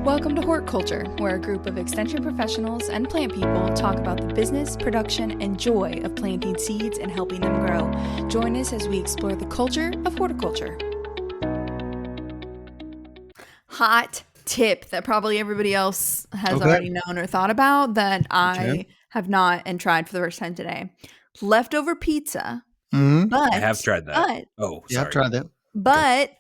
Welcome to Horticulture, where a group of extension professionals and plant people talk about the business, production, and joy of planting seeds and helping them grow. Join us as we explore the culture of horticulture. Hot tip that probably everybody else has already known or thought about that I have not and tried for the first time today. Leftover pizza. Mm-hmm. But I have tried that. I've tried that. But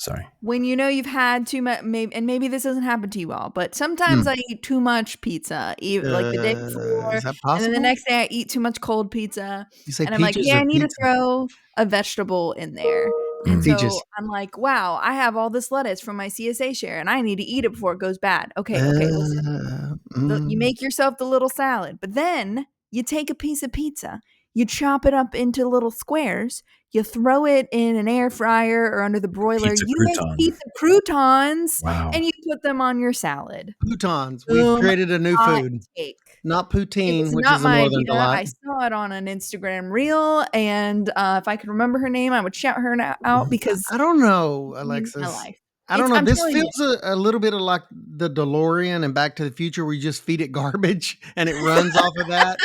sorry. When you know you've had too much, maybe this doesn't happen to you all, but sometimes I eat too much pizza, even like the day before, is that possible? and then the next day I eat too much cold pizza, You say and I'm like, peaches yeah, or I need pizza? to throw a vegetable in there. And Peaches. so I'm like, wow, I have all this lettuce from my CSA share, and I need to eat it before it goes bad. Okay, listen. You make yourself the little salad, but then you take a piece of pizza, you chop it up into little squares, you throw it in an air fryer or under the broiler. Pizza You crouton. make pizza croutons, Wow. and you put them on your salad. Croutons. We've created a new food. Take. Not poutine, which not is a my northern idea. delight. I saw it on an Instagram reel, and if I could remember her name, I would shout her out because I don't know, Alexis. my life. I don't know. This feels a little bit like the DeLorean and Back to the Future, where you just feed it garbage and it runs off of that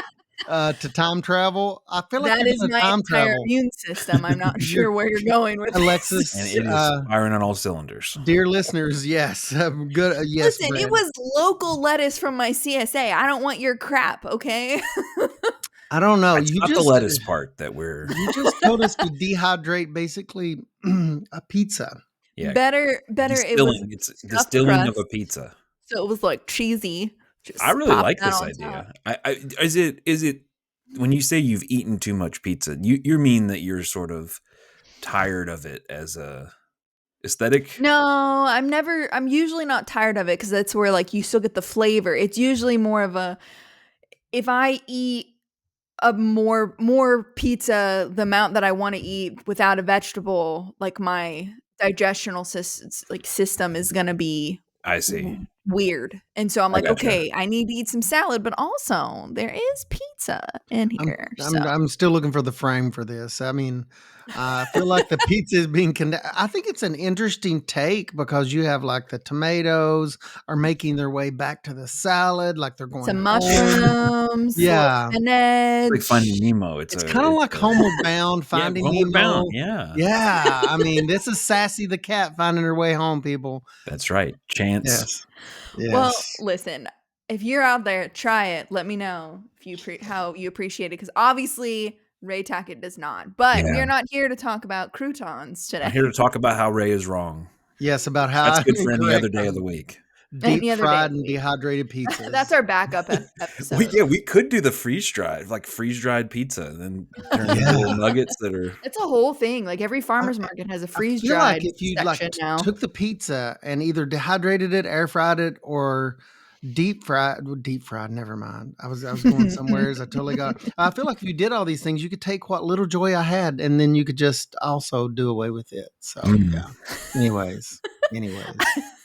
to time travel. I feel like that is my time entire travel. immune system. I'm not sure where you're going with Alexis. And it is firing on all cylinders. Dear listeners, yes. Good. Yes. Listen, Brad. it was local lettuce from my CSA. I don't want your crap, okay? I don't know. It's not the lettuce part that we're. You just told us to dehydrate basically a pizza. Yeah. Better. Distilling. It's distilling crust, of a pizza. So it was like cheesy. I really like this idea. Is it when you say you've eaten too much pizza, you mean that you're sort of tired of it as a aesthetic? No, I'm usually not tired of it because that's where like you still get the flavor. It's usually more of a, if I eat a more pizza, the amount that I want to eat without a vegetable, like my digestional system is going to be, I see, weird. And so I'm like, okay, I need to eat some salad, but also there is pizza in here. I'm still looking for the frame for this. I mean, I feel like the pizza is being I think it's an interesting take because you have like the tomatoes are making their way back to the salad, like they're going some mushrooms, yeah, it's like Finding Nemo. It's kind of like Homeward Bound, Finding Nemo. Bound, yeah. I mean, this is Sassy the cat finding her way home, people. That's right, Chance. Yes. Well, listen, if you're out there, try it. Let me know if you how you appreciate it, because obviously Ray Tackett does not. But we're not here to talk about croutons today. I'm here to talk about how Ray is wrong. Yes, about how that's good for any other day of the week. Deep fried and dehydrated pizza. That's our backup episode. we could do the freeze dried pizza, and then turn into little nuggets that are. It's a whole thing. Like every farmer's market has a freeze dried. Like if you took the pizza and either dehydrated it, air fried it, or deep fried. Never mind. I was going somewhere as I totally got. I feel like if you did all these things, you could take what little joy I had, and then you could just also do away with it. So yeah. Anyways.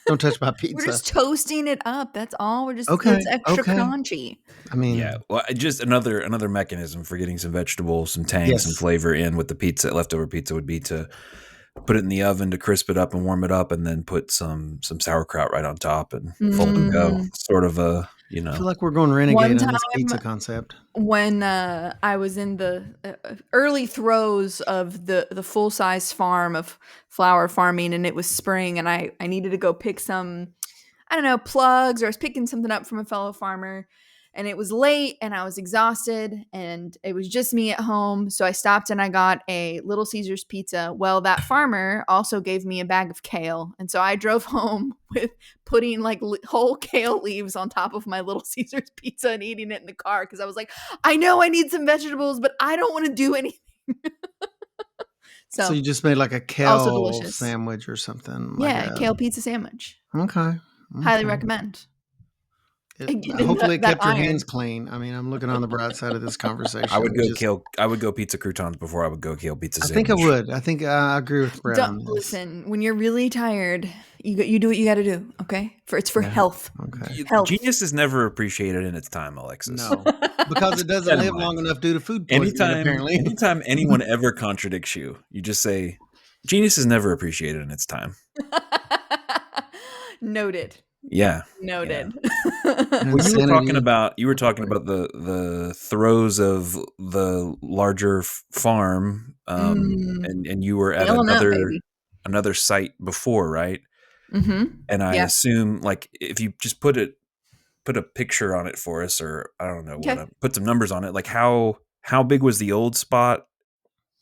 Don't touch my pizza. We're just toasting it up. That's all. We're just it's extra crunchy. I mean, well, just another mechanism for getting some vegetables, some tang, some flavor in with the pizza. Leftover pizza would be to put it in the oven to crisp it up and warm it up, and then put some sauerkraut right on top and fold and go. Sort of a I feel like we're going renegade on this pizza concept. When I was in the early throes of the full size farm of flower farming, and it was spring, and I needed to go pick some, I don't know, plugs, or I was picking something up from a fellow farmer, and it was late and I was exhausted and it was just me at home. So I stopped and I got a Little Caesars pizza. Well, that farmer also gave me a bag of kale. And so I drove home with putting like whole kale leaves on top of my Little Caesars pizza and eating it in the car. Cause I was like, I know I need some vegetables, but I don't want to do anything. So you just made like a kale sandwich or something. Yeah. Kale pizza sandwich. Okay. Highly recommend. Hopefully it kept your hands clean. I mean, I'm looking on the bright side of this conversation. I would go pizza croutons before I would go kale pizza sandwich. I think I would. I think I agree with Brad on this. Listen, when you're really tired, you do what you got to do, okay? It's for health. Okay. Health. Genius is never appreciated in its time, Alexis. No, because it doesn't live long enough due to food poisoning, apparently. Anytime anyone ever contradicts you, you just say, genius is never appreciated in its time. Noted. Yeah. Yeah. Noted. And Well, insanity. you were talking about the throes of the larger farm, Mm, and you were at scaling up, baby. another site before, right? Mm-hmm. And I Yeah. assume, like, if you just put a picture on it for us, or I don't know Okay. put some numbers on it, like how big was the old spot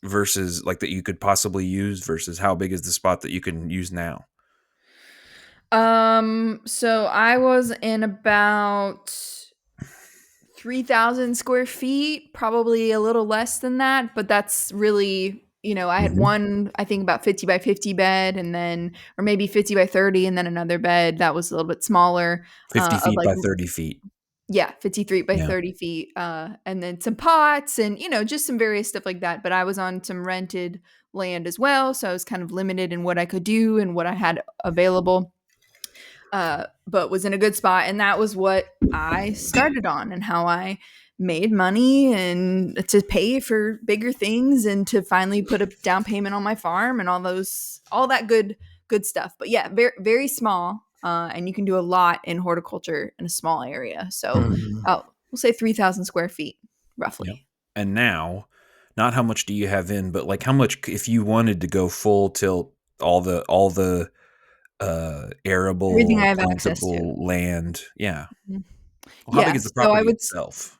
versus like that you could possibly use versus how big is the spot that you can use now? So I was in about 3,000 square feet, probably a little less than that, but that's really, I had Mhm. one, I think about 50 by 50 bed, and then, or maybe 50 by 30, and then another bed that was a little bit smaller, 50 of feet like, by 30 feet. yeah, 53 by Yeah. 30 feet, and then some pots and, just some various stuff like that. But I was on some rented land as well. So I was kind of limited in what I could do and what I had available, but was in a good spot. And that was what I started on and how I made money and to pay for bigger things and to finally put a down payment on my farm and all that good stuff. But yeah, very, very small. And you can do a lot in horticulture in a small area. So Mhm. we'll say 3,000 square feet, Yeah. roughly. And now, not how much do you have in, but like how much if you wanted to go full tilt, all the Everything I arable, have access to. plantable land. Yeah. Mhm. Well, how big Yeah. is the So I property would itself?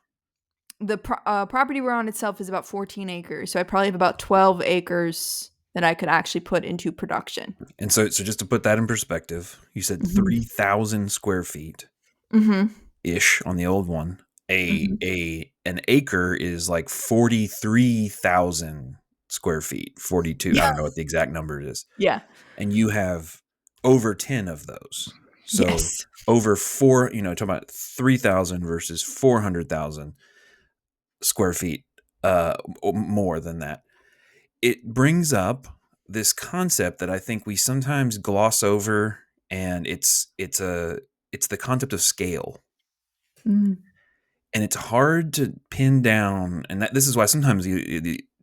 property we're on itself is about 14 acres. So I probably have about 12 acres that I could actually put into production. And so just to put that in perspective, you said Mhm. 3,000 square feet Mhm. ish on the old one. Mhm. An acre is like 43,000 square feet. 42. I Yeah. don't know what the exact number is. Yeah. And you have over 10 of those. So Yes. over four, talking about 3,000 versus 400,000 square feet, more than that. It brings up this concept that I think we sometimes gloss over, and it's the concept of scale. Mm. And it's hard to pin down, and this is why sometimes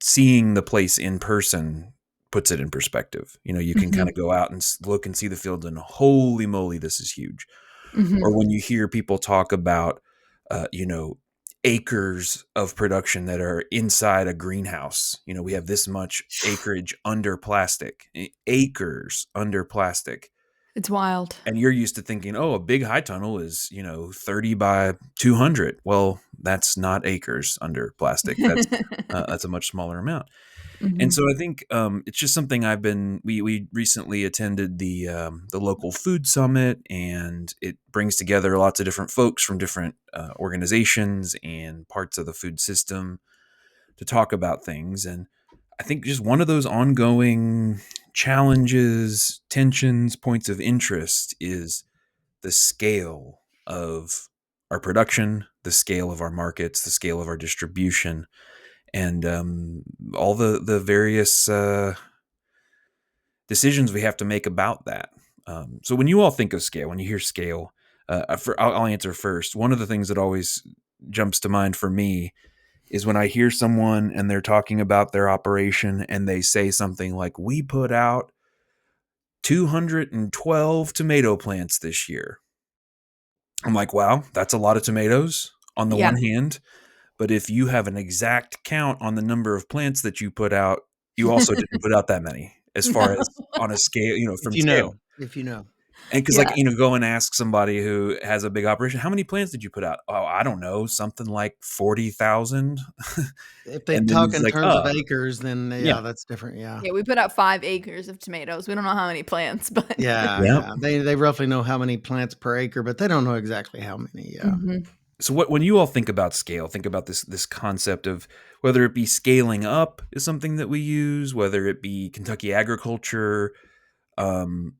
seeing the place in person puts it in perspective. You can kind Mhm. of go out and look and see the field, and holy moly, this is huge. Or Mhm. when you hear people talk about, uh, you know, acres of production that are inside a greenhouse. We have this much acreage under plastic, acres under plastic. It's wild. And you're used to thinking, oh, a big high tunnel is, 30 by 200. Well, that's not acres under plastic. That's a much smaller amount. And so Mhm. I think it's just something we recently attended the local food summit, and it brings together lots of different folks from different organizations and parts of the food system to talk about things. And I think just one of those ongoing challenges, tensions, points of interest is the scale of our production, the scale of our markets, the scale of our distribution, and all the various decisions we have to make about that. So when you all think of scale, when you hear scale, I'll answer first. One of the things that always jumps to mind for me is when I hear someone and they're talking about their operation and they say something like, "We put out 212 tomato plants this year." I'm like, wow, that's a lot of tomatoes on the Yeah. one hand. But if you have an exact count on the number of plants that you put out, you also didn't put out that many as far No. as on a scale, If from you know, scale. if you know, And because, like, Yeah. go and ask somebody who has a big operation, how many plants did you put out? Oh, I don't know, something like 40,000. if they And then talk he's in like, terms of oh, acres, then yeah, yeah, that's different. Yeah, Yeah, we put out 5 acres of tomatoes. We don't know how many plants, but yeah, yeah. yeah. They roughly know how many plants per acre, but they don't know exactly how many. Yeah. Mhm. So when you all think about scale, think about this concept of whether it be scaling up is something that we use, whether it be Kentucky agriculture, um,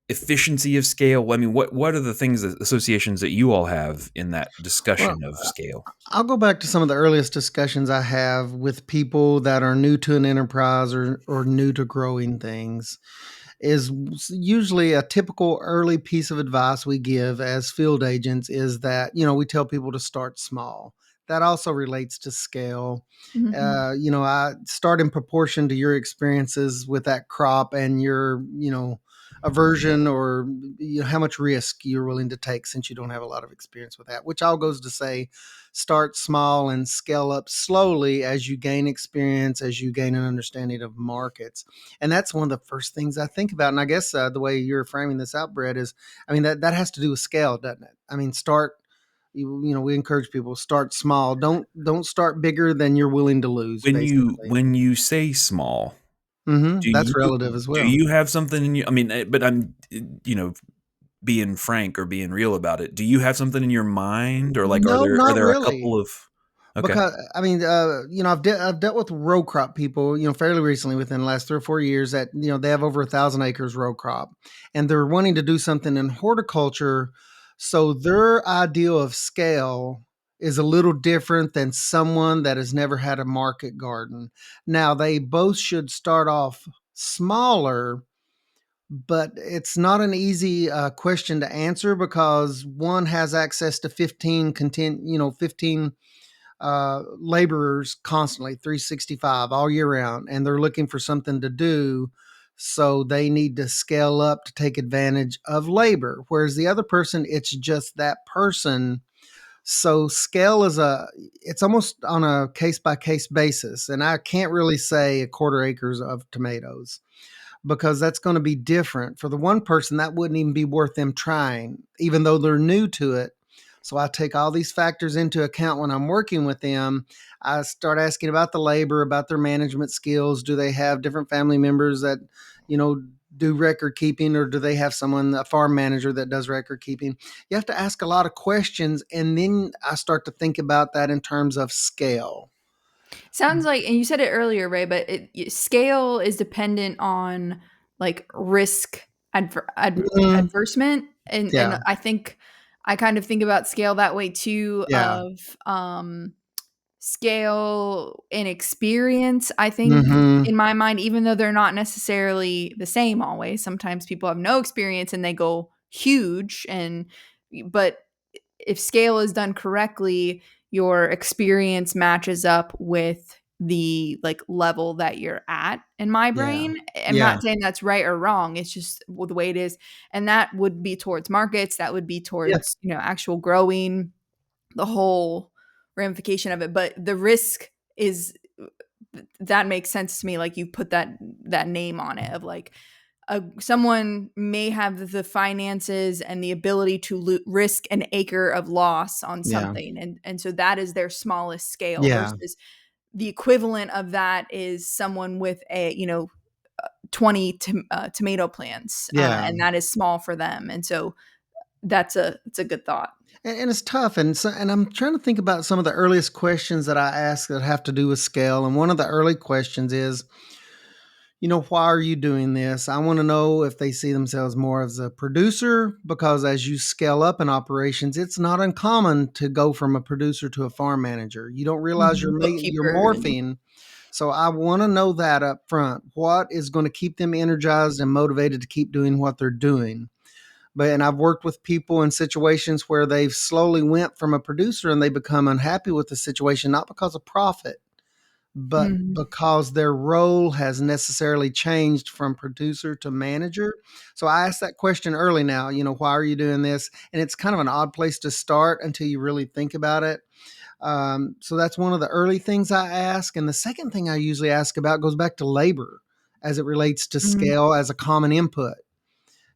efficiency of scale. I mean, what are the things that associations that you all have in that Well, discussion of scale? I'll go back to some of the earliest discussions I have with people that are new to an enterprise or new to growing things. Is usually a typical early piece of advice we give as field agents is that, we tell people to start small. That also relates to scale. Mhm. I start in proportion to your experiences with that crop and your, aversion or how much risk you're willing to take since you don't have a lot of experience with that, which all goes to say start small and scale up slowly as you gain experience, as you gain an understanding of markets. And that's one of the first things I think about. And I guess the way you're framing this out, Brett, is, I mean, that has to do with scale, doesn't it? I mean, we encourage people start small. Don't start bigger than you're willing to lose, basically. when you say small, do That's you relative as do well. you have something in you? I mean, but I'm, you know, being frank or being real about it. Do you have something in your mind, or like No, are not there a really. couple of okay? Because I mean, I've dealt with row crop people, fairly recently within the last 3 or 4 years that they have over 1,000 acres row crop, and they're wanting to do something in horticulture. So their idea of scale is a little different than someone that has never had a market garden. Now they both should start off smaller, but it's not an easy question to answer because one has access to 15 laborers constantly 365 all year round, and they're looking for something to do, so they need to scale up to take advantage of labor, whereas the other person, it's just that person. So scale is it's almost on a case by case basis, and I can't really say a quarter acres of tomatoes because that's going to be different. For the one person, that wouldn't even be worth them trying, even though they're new to it. So I take all these factors into account when I'm working with them. I start asking about the labor, about their management skills. Do they have different family members that, do record keeping, or do they have someone, a farm manager that does record keeping? You have to ask a lot of questions. And then I start to think about that in terms of scale. Sounds like, and you said it earlier, Ray, but scale is dependent on like risk Mhm. adversement, and Yeah. I think I kind of think about scale that way too. Yeah. Of scale and experience. I think Hmm. in my mind, even though they're not necessarily the same always, sometimes people have no experience and they go huge, but if scale is done correctly, your experience matches up with the like level that you're at in my Yeah. brain. I'm Yeah. not saying that's right or wrong. It's just the way it is. And that would be towards markets, that would be Yeah. towards, actual growing, the whole ramification of it. But the risk is that makes sense to me. Like you put that name on it of like someone may have the finances and the ability to risk an acre of loss on Yeah. something, and so that is their smallest scale Yeah. versus the equivalent of that is someone with a 20 tomato plants, Yeah. and that is small for them, and so it's a good thought. And it's tough. And I'm trying to think about some of the earliest questions that I ask that have to do with scale. And one of the early questions is, why are you doing this? I want to know if they see themselves more as a producer, because as you scale up in operations, it's not uncommon to go from a producer to a farm manager. You don't realize Mhm. you're Bookkeeper and morphing. So I want to know that up front. What is going to keep them energized and motivated to keep doing what they're doing? And I've worked with people in situations where they've slowly went from a producer and they become unhappy with the situation, not because of profit, but Mhm. because their role has necessarily changed from producer to manager. So I asked that question early now, why are you doing this? And it's kind of an odd place to start until you really think about it. So that's one of the early things I ask. And the second thing I usually ask about goes back to labor as it relates to Mhm. scale as a common input.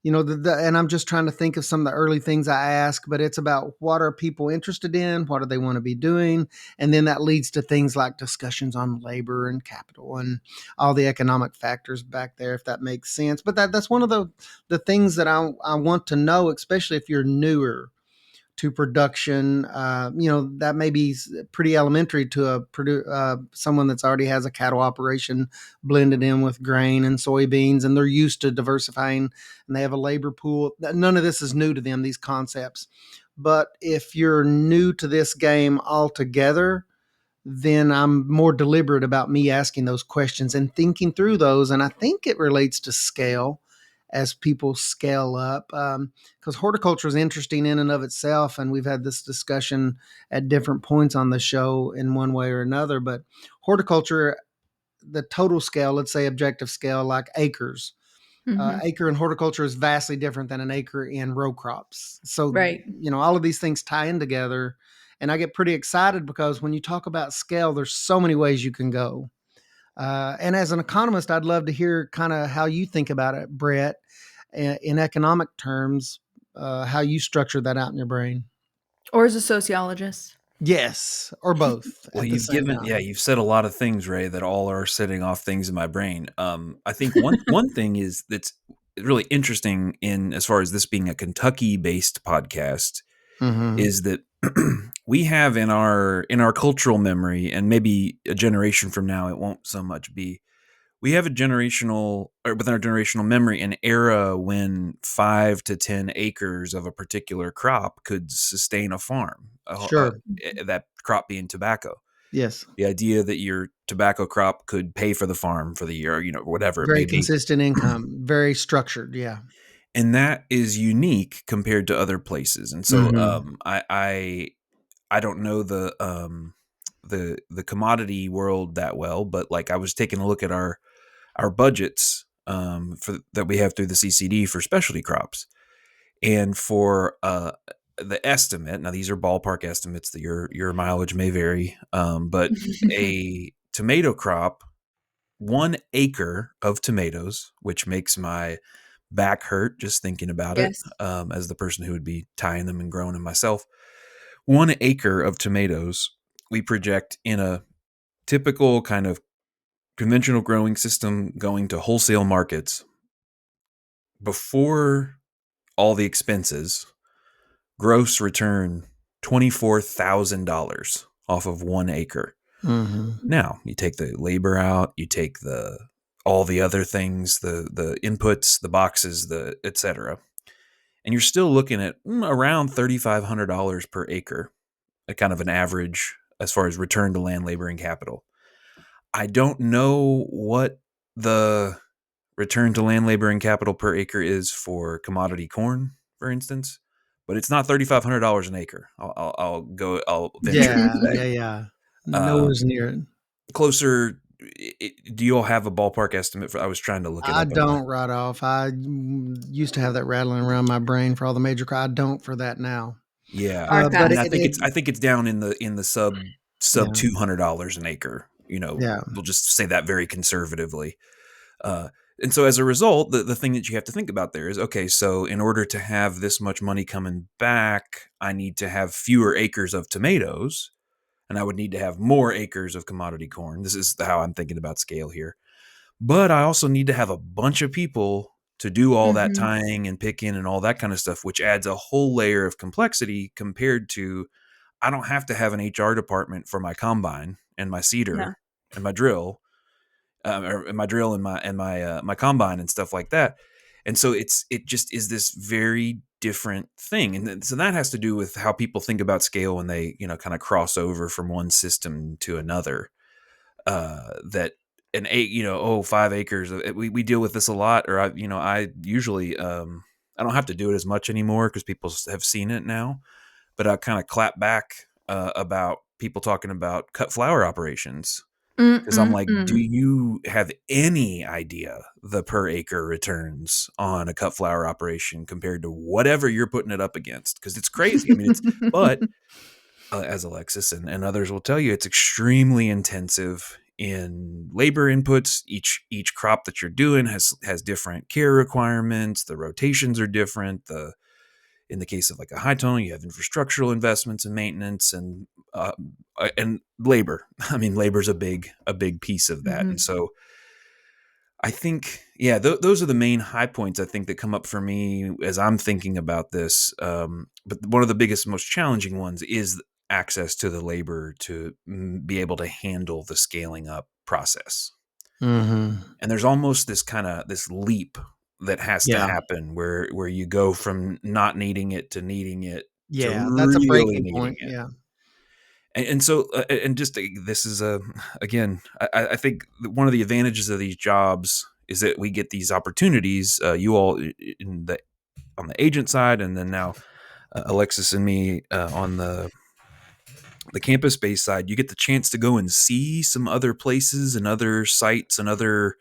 And I'm just trying to think of some of the early things I ask, but it's about what are people interested in? What do they want to be doing? And then that leads to things like discussions on labor and capital and all the economic factors back there, if that makes sense. But that's one of the things that I want to know, especially if you're newer to production. That may be pretty elementary to someone that's already has a cattle operation blended in with grain and soybeans, and they're used to diversifying, and they have a labor pool. None of this is new to them, these concepts. But if you're new to this game altogether, then I'm more deliberate about me asking those questions and thinking through those. And I think it relates to scale as people scale up. Because horticulture is interesting in and of itself. And we've had this discussion at different points on the show in one way or another. But horticulture, the total scale, let's say objective scale, like acres, Mhm. Acre in horticulture is vastly different than an acre in row crops. So, Right. all of these things tie in together. And I get pretty excited because when you talk about scale, there's so many ways you can go. And as an economist, I'd love to hear kind of how you think about it, Brett, in economic terms, how you structure that out in your brain. Or as a sociologist. Yes, or both Well, at the same time. you've said a lot of things, Ray, that all are setting off things in my brain. I think one thing is that's really interesting in as far as this being a Kentucky-based podcast Mm-hmm. is that we have in our cultural memory, and maybe a generation from now it won't so much be. We have a generational, or within our generational memory, an era when 5 to 10 acres of a particular crop could sustain a farm. Sure. That crop being tobacco. Yes. The idea that your tobacco crop could pay for the farm for the year, whatever it Very may be. consistent income, very structured. Yeah. And that is unique compared to other places. And so Mm-hmm. I don't know the commodity world that well, but like I was taking a look at our budgets for that we have through the CCD for specialty crops, and for the estimate. Now these are ballpark estimates that your mileage may vary, but a tomato crop, 1 acre of tomatoes, which makes my back hurt just thinking about it, Yes. as the person who would be tying them and growing them myself. 1 acre of tomatoes we project in a typical kind of conventional growing system going to wholesale markets before all the expenses, gross return $24,000 off of 1 acre. Mm-hmm. Now you take the labor out, you take the all the other things, the inputs, the boxes, the etc., and you're still looking at around $3,500 per acre, a kind of an average as far as return to land, labor, and capital. I don't know what the return to land, labor, and capital per acre is for commodity corn, for instance, but it's not $3,500 an acre. I'll go. I'll venture to Yeah. say Yeah. Yeah. uh, Nowhere's near it. closer. Do you all have a ballpark estimate for? I was trying to look it I up on the. don't right off. I used to have that rattling around my brain for all the major. I don't for that now. Yeah, Our But and past. I think it's down in the sub yeah, $200 an acre. yeah. We'll just say that very conservatively. Uh, and so as a result, the thing that you have to think about there is, okay, so in order to have this much money coming back, I need to have fewer acres of tomatoes, and I would need to have more acres of commodity corn. This is how I'm thinking about scale here. But I also need to have a bunch of people to do all that Mhm. tying and picking and all that kind of stuff, which adds a whole layer of complexity compared to I don't have to have an HR department for my combine and my Yeah. seeder and my drill, or my drill and my combine and stuff like that. And so it just is this very different thing, and so that has to do with how people think about scale when they kind of cross over from one system to another. That an eight, 5 acres. We deal with this a lot, or I usually I don't have to do it as much anymore because people have seen it now. But I kind of clap back about people talking about cut flower operations because I'm like, do Mm-mm-mm. you have any idea the per acre returns on a cut flower operation compared to whatever you're putting it up against? Because it's crazy. I mean, but as Alexis and others will tell you, it's extremely intensive in labor inputs. Each crop that you're doing has different care requirements. The rotations are different. In the case of like a high tone, you have infrastructural investments and maintenance and labor. I mean, labor's a big piece of that. And Mhm. so I think, yeah, those are the main high points I think that come up for me as I'm thinking about this. But one of the biggest, most challenging ones is access to the labor to be able to handle the scaling up process. Mm-hmm. And there's almost this leap that has to Yeah. happen where you go from not needing it to needing it to Yeah. That's a really breaking needing point. it. Yeah. And so and just this is again I think one of the advantages of these jobs is that we get these opportunities, you all in the on the agent side, and then now Alexis and me on the campus based side. You get the chance to go and see some other places and other sites and other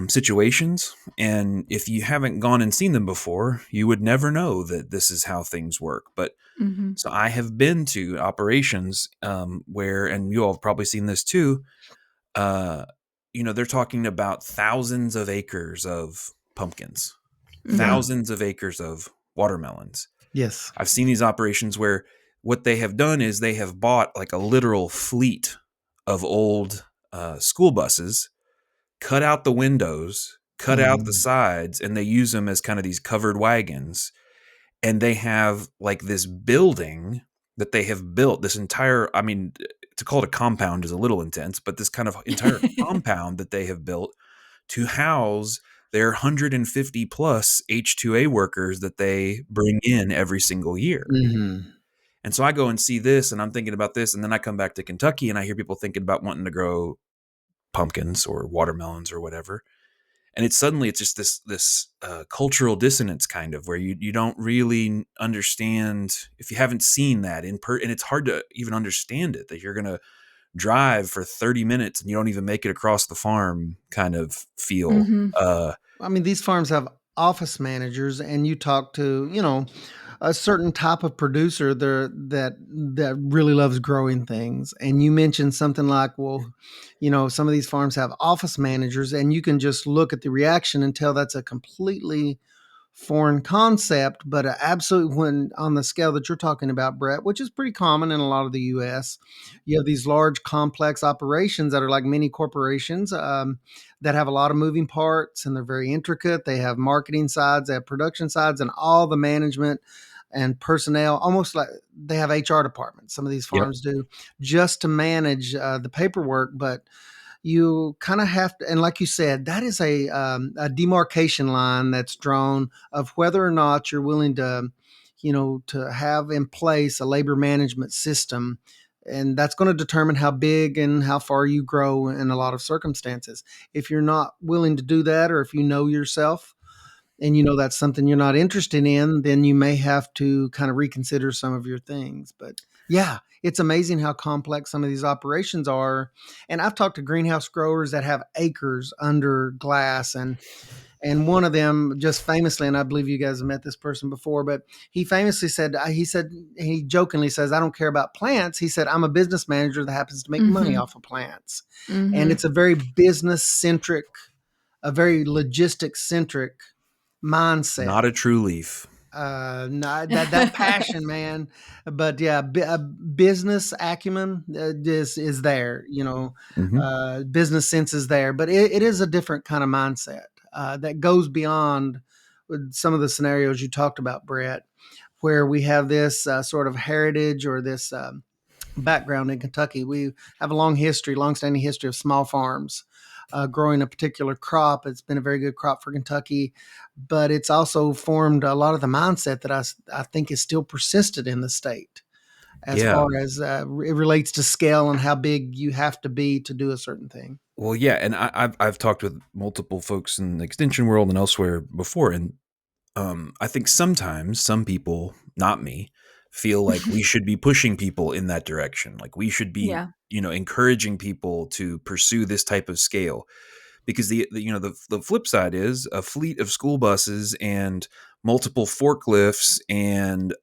situations. And if you haven't gone and seen them before, you would never know that this is how things work. But Mm-hmm. so I have been to operations where, and you all have probably seen this too, they're talking about thousands of acres of pumpkins, Yeah. thousands of acres of watermelons. Yes. I've seen these operations where what they have done is they have bought like a literal fleet of old school buses, cut out the windows, cut out the sides, and they use them as kind of these covered wagons. And they have like this building that they have built, this entire, I mean, to call it a compound is a little intense, but this kind of entire compound that they have built to house their 150 plus H2A workers that they bring in every single year. Mm-hmm. And so I go and see this and I'm thinking about this. And then I come back to Kentucky and I hear people thinking about wanting to grow pumpkins or watermelons or whatever. And it's just this cultural dissonance kind of where you don't really understand if you haven't seen that and it's hard to even understand it, that you're going to drive for 30 minutes and you don't even make it across the farm kind of feel. Mm-hmm. I mean, these farms have office managers, and you talk to, a certain type of producer there that really loves growing things. And you mentioned something like, well, some of these farms have office managers, and you can just look at the reaction and tell that's a completely foreign concept, but absolutely when on the scale that you're talking about, Brett, which is pretty common in a lot of the US, you have these large complex operations that are like mini corporations that have a lot of moving parts and they're very intricate. They have marketing sides, they have production sides, and all the management and personnel, almost like they have HR departments. Some of these Yep. farms do just to manage the paperwork, but you kind of have to, and like you said, that is a demarcation line that's drawn of whether or not you're willing to, to have in place a labor management system. And that's going to determine how big and how far you grow in a lot of circumstances. If you're not willing to do that, or if you know yourself and that's something you're not interested in, then you may have to kind of reconsider some of your things. But yeah, it's amazing how complex some of these operations are. And I've talked to greenhouse growers that have acres under glass, and one of them just famously, and I believe you guys have met this person before, but he famously said, he jokingly says, I don't care about plants. He said, I'm a business manager that happens to make money Mm-hmm. off of plants. And Mm-hmm. it's a very business centric, a very logistic centric mindset. Not a true leaf. Not that passion, man. But yeah, business acumen is there. Business sense is there, but it is a different kind of mindset that goes beyond some of the scenarios you talked about, Brett, where we have this sort of heritage or this background in Kentucky. We have a long-standing history of small farms growing a particular crop. It's been a very good crop for Kentucky, but it's also formed a lot of the mindset that I think is still persisted in the state as Yeah. far as it relates to scale and how big you have to be to do a certain thing. Well, yeah, and I've talked with multiple folks in the extension world and elsewhere before, and I think sometimes some people, not me, feel like we should be pushing people in that direction. Like we should be, Yeah. encouraging people to pursue this type of scale, because the flip side is a fleet of school buses and multiple forklifts and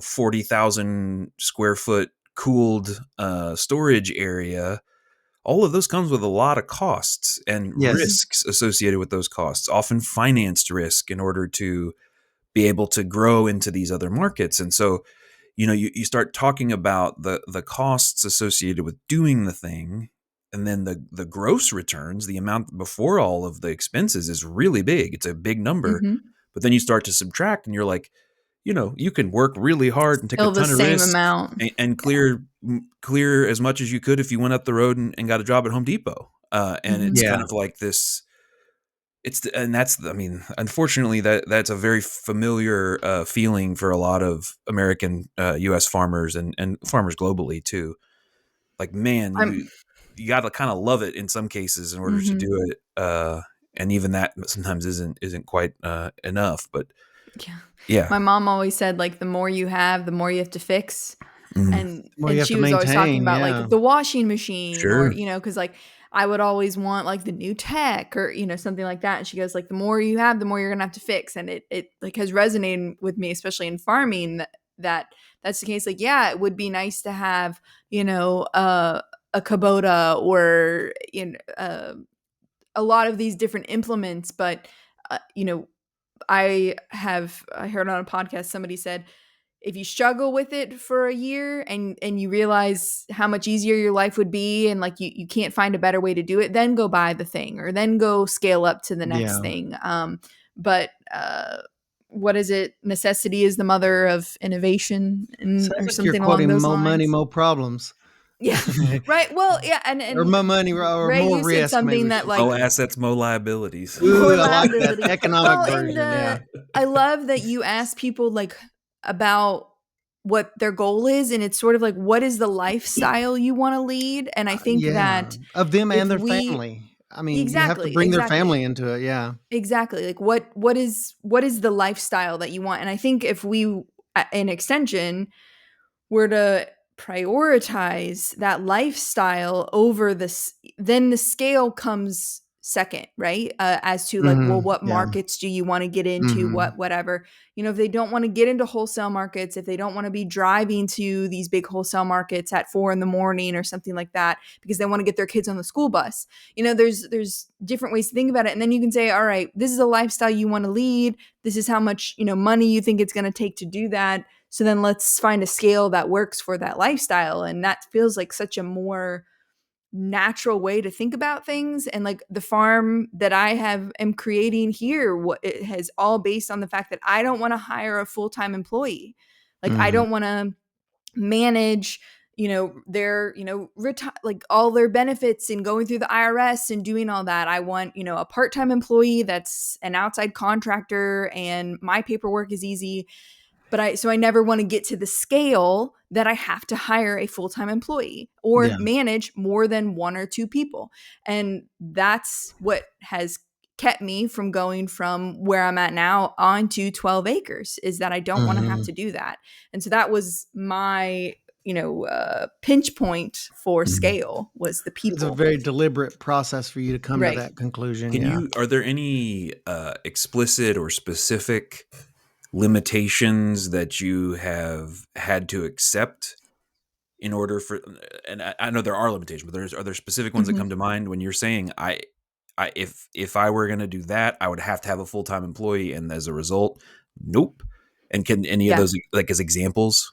40,000 square foot cooled storage area. All of those comes with a lot of costs and Yes. risks associated with those costs, often financed risk in order to be able to grow into these other markets. And so, you start talking about the costs associated with doing the thing, and then the gross returns, the amount before all of the expenses is really big. It's a big number. Mm-hmm. But then you start to subtract and you're like, you can work really hard and take a Still the ton of same risks amount. and clear as much as you could if you went up the road and got a job at Home Depot. And Mhm. it's Yeah. kind of like this. Unfortunately, that's a very familiar feeling for a lot of American U.S. farmers and farmers globally too. Like, man, I'm you got to kind of love it in some cases in order to Mhm. do it, and even that sometimes isn't quite enough. But Yeah. yeah, My mom always said, like, the more you have, the more you have to fix. Mhm. And Well, you have she to was always talking maintain. about, Yeah. like, the washing machine or, Sure. because, like, I would always want like the new tech or, something like that. And she goes like, the more you have, the more you're going to have to fix. And it like has resonated with me, especially in farming that's the case. Like, yeah, it would be nice to have, a Kubota or, a lot of these different implements, but, uh, you know, I heard on a podcast somebody said if you struggle with it for a year and you realize how much easier your life would be and like you can't find a better way to do it, then go buy the thing or then go scale up to the next Yeah. thing. But what is it? Necessity is the mother of innovation, Sounds or like you're something along quoting those "More money, lines. more problems." Yeah, right. Well, yeah, Or and more money or Ray, more you said risk, maybe something we that should say. Mo like assets, mo liabilities. more Ooh, I like that. liability. Economic Well, and version, yeah. I love that you ask people like about what their goal is, and it's sort of like what is the lifestyle you want to lead, and I think Yeah, that of them and if their we family. I mean, you have to exactly bring their family exactly into it, yeah. exactly like what is the lifestyle that you want, and I think if we in extension were to prioritize that lifestyle over this, then the scale comes second, right? As to like, well, Mhm, what yeah, markets do you want to get into? mhm, Whatever. If they don't want to get into wholesale markets, if they don't want to be driving to these big wholesale markets at 4 a.m. or something like that, because they want to get their kids on the school bus, there's different ways to think about it. And then you can say, all right, this is a lifestyle you want to lead. This is how much, money you think it's going to take to do that. So then let's find a scale that works for that lifestyle. And that feels like such a more natural way to think about things. And like the farm that I am creating here, it has all based on the fact that I don't want to hire a full-time employee. Like I mhm, don't want to manage their like all their benefits and going through the IRS and doing all that. I want a part-time employee that's an outside contractor and my paperwork is easy, but I never want to get to the scale that I have to hire a full-time employee or yeah, manage more than one or two people. And that's what has kept me from going from where I'm at now on to 12 acres, is that I don't want to have mhm. to do that. And so that was my pinch point for Mhm. scale was the It's a people. very deliberate process for you to come to Right. that conclusion, yeah. Are there any explicit or specific limitations that you have had to accept in order for, and I know there are limitations, but are there specific ones that Mhm. come to mind when you're saying, if I were going to do that, I would have to have a full-time employee. And as a result, nope. And can any of Yeah. those, like as examples?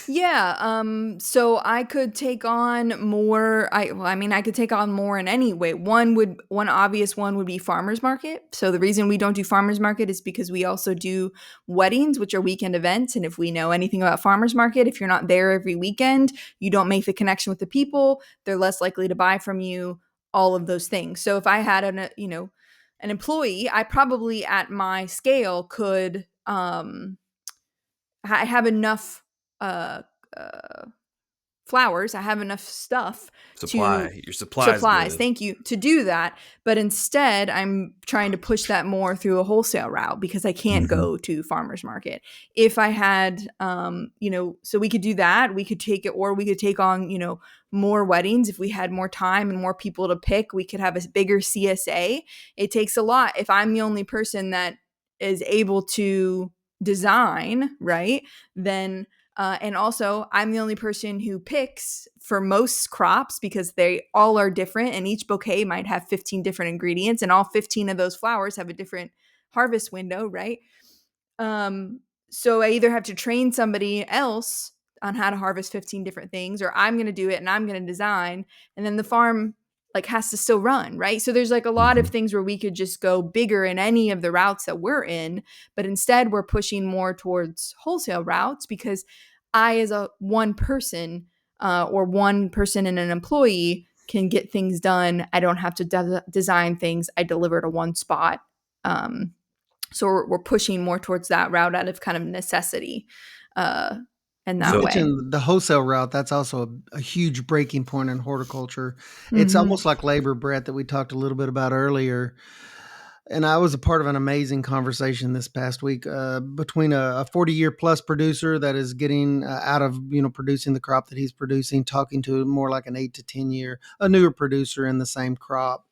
Yeah, so I could take on more. I mean, I could take on more in any way. One obvious one would be farmers market. So the reason we don't do farmers market is because we also do weddings, which are weekend events. And if we know anything about farmers market, if you're not there every weekend, you don't make the connection with the people. They're less likely to buy from you. All of those things. So if I had an employee, I probably at my scale could I have enough uh, uh, flowers. I have enough stuff to Your supply's supplies. good. Thank you to do that. But instead, I'm trying to push that more through a wholesale route because I can't Mhm. go to farmers market. If I had, so we could do that. We could take it, or we could take on, more weddings. If we had more time and more people to pick, we could have a bigger CSA. It takes a lot. If I'm the only person that is able to design, right? Then and also, I'm the only person who picks for most crops because they all are different, and each bouquet might have 15 different ingredients, and all 15 of those flowers have a different harvest window, right? Um, so I either have to train somebody else on how to harvest 15 different things, or I'm going to do it and I'm going to design, and then the farm like has to still run, right? So there's like a lot of Mhm. things where we could just go bigger in any of the routes that we're in, but instead we're pushing more towards wholesale routes because I, as a one person or one person and an employee, can get things done. I don't have to design things. I deliver to one spot. Um, so we're pushing more towards that route out of kind of necessity uh, in You that So, way. mentioned the wholesale route. That's also a huge breaking point in horticulture. It's Mm-hmm. almost like labor, Brett, that we talked a little bit about earlier. And I was a part of an amazing conversation this past week between a 40-year plus producer that is getting out of producing the crop that he's producing, talking to more like an 8 to 10 year, a newer producer in the same crop.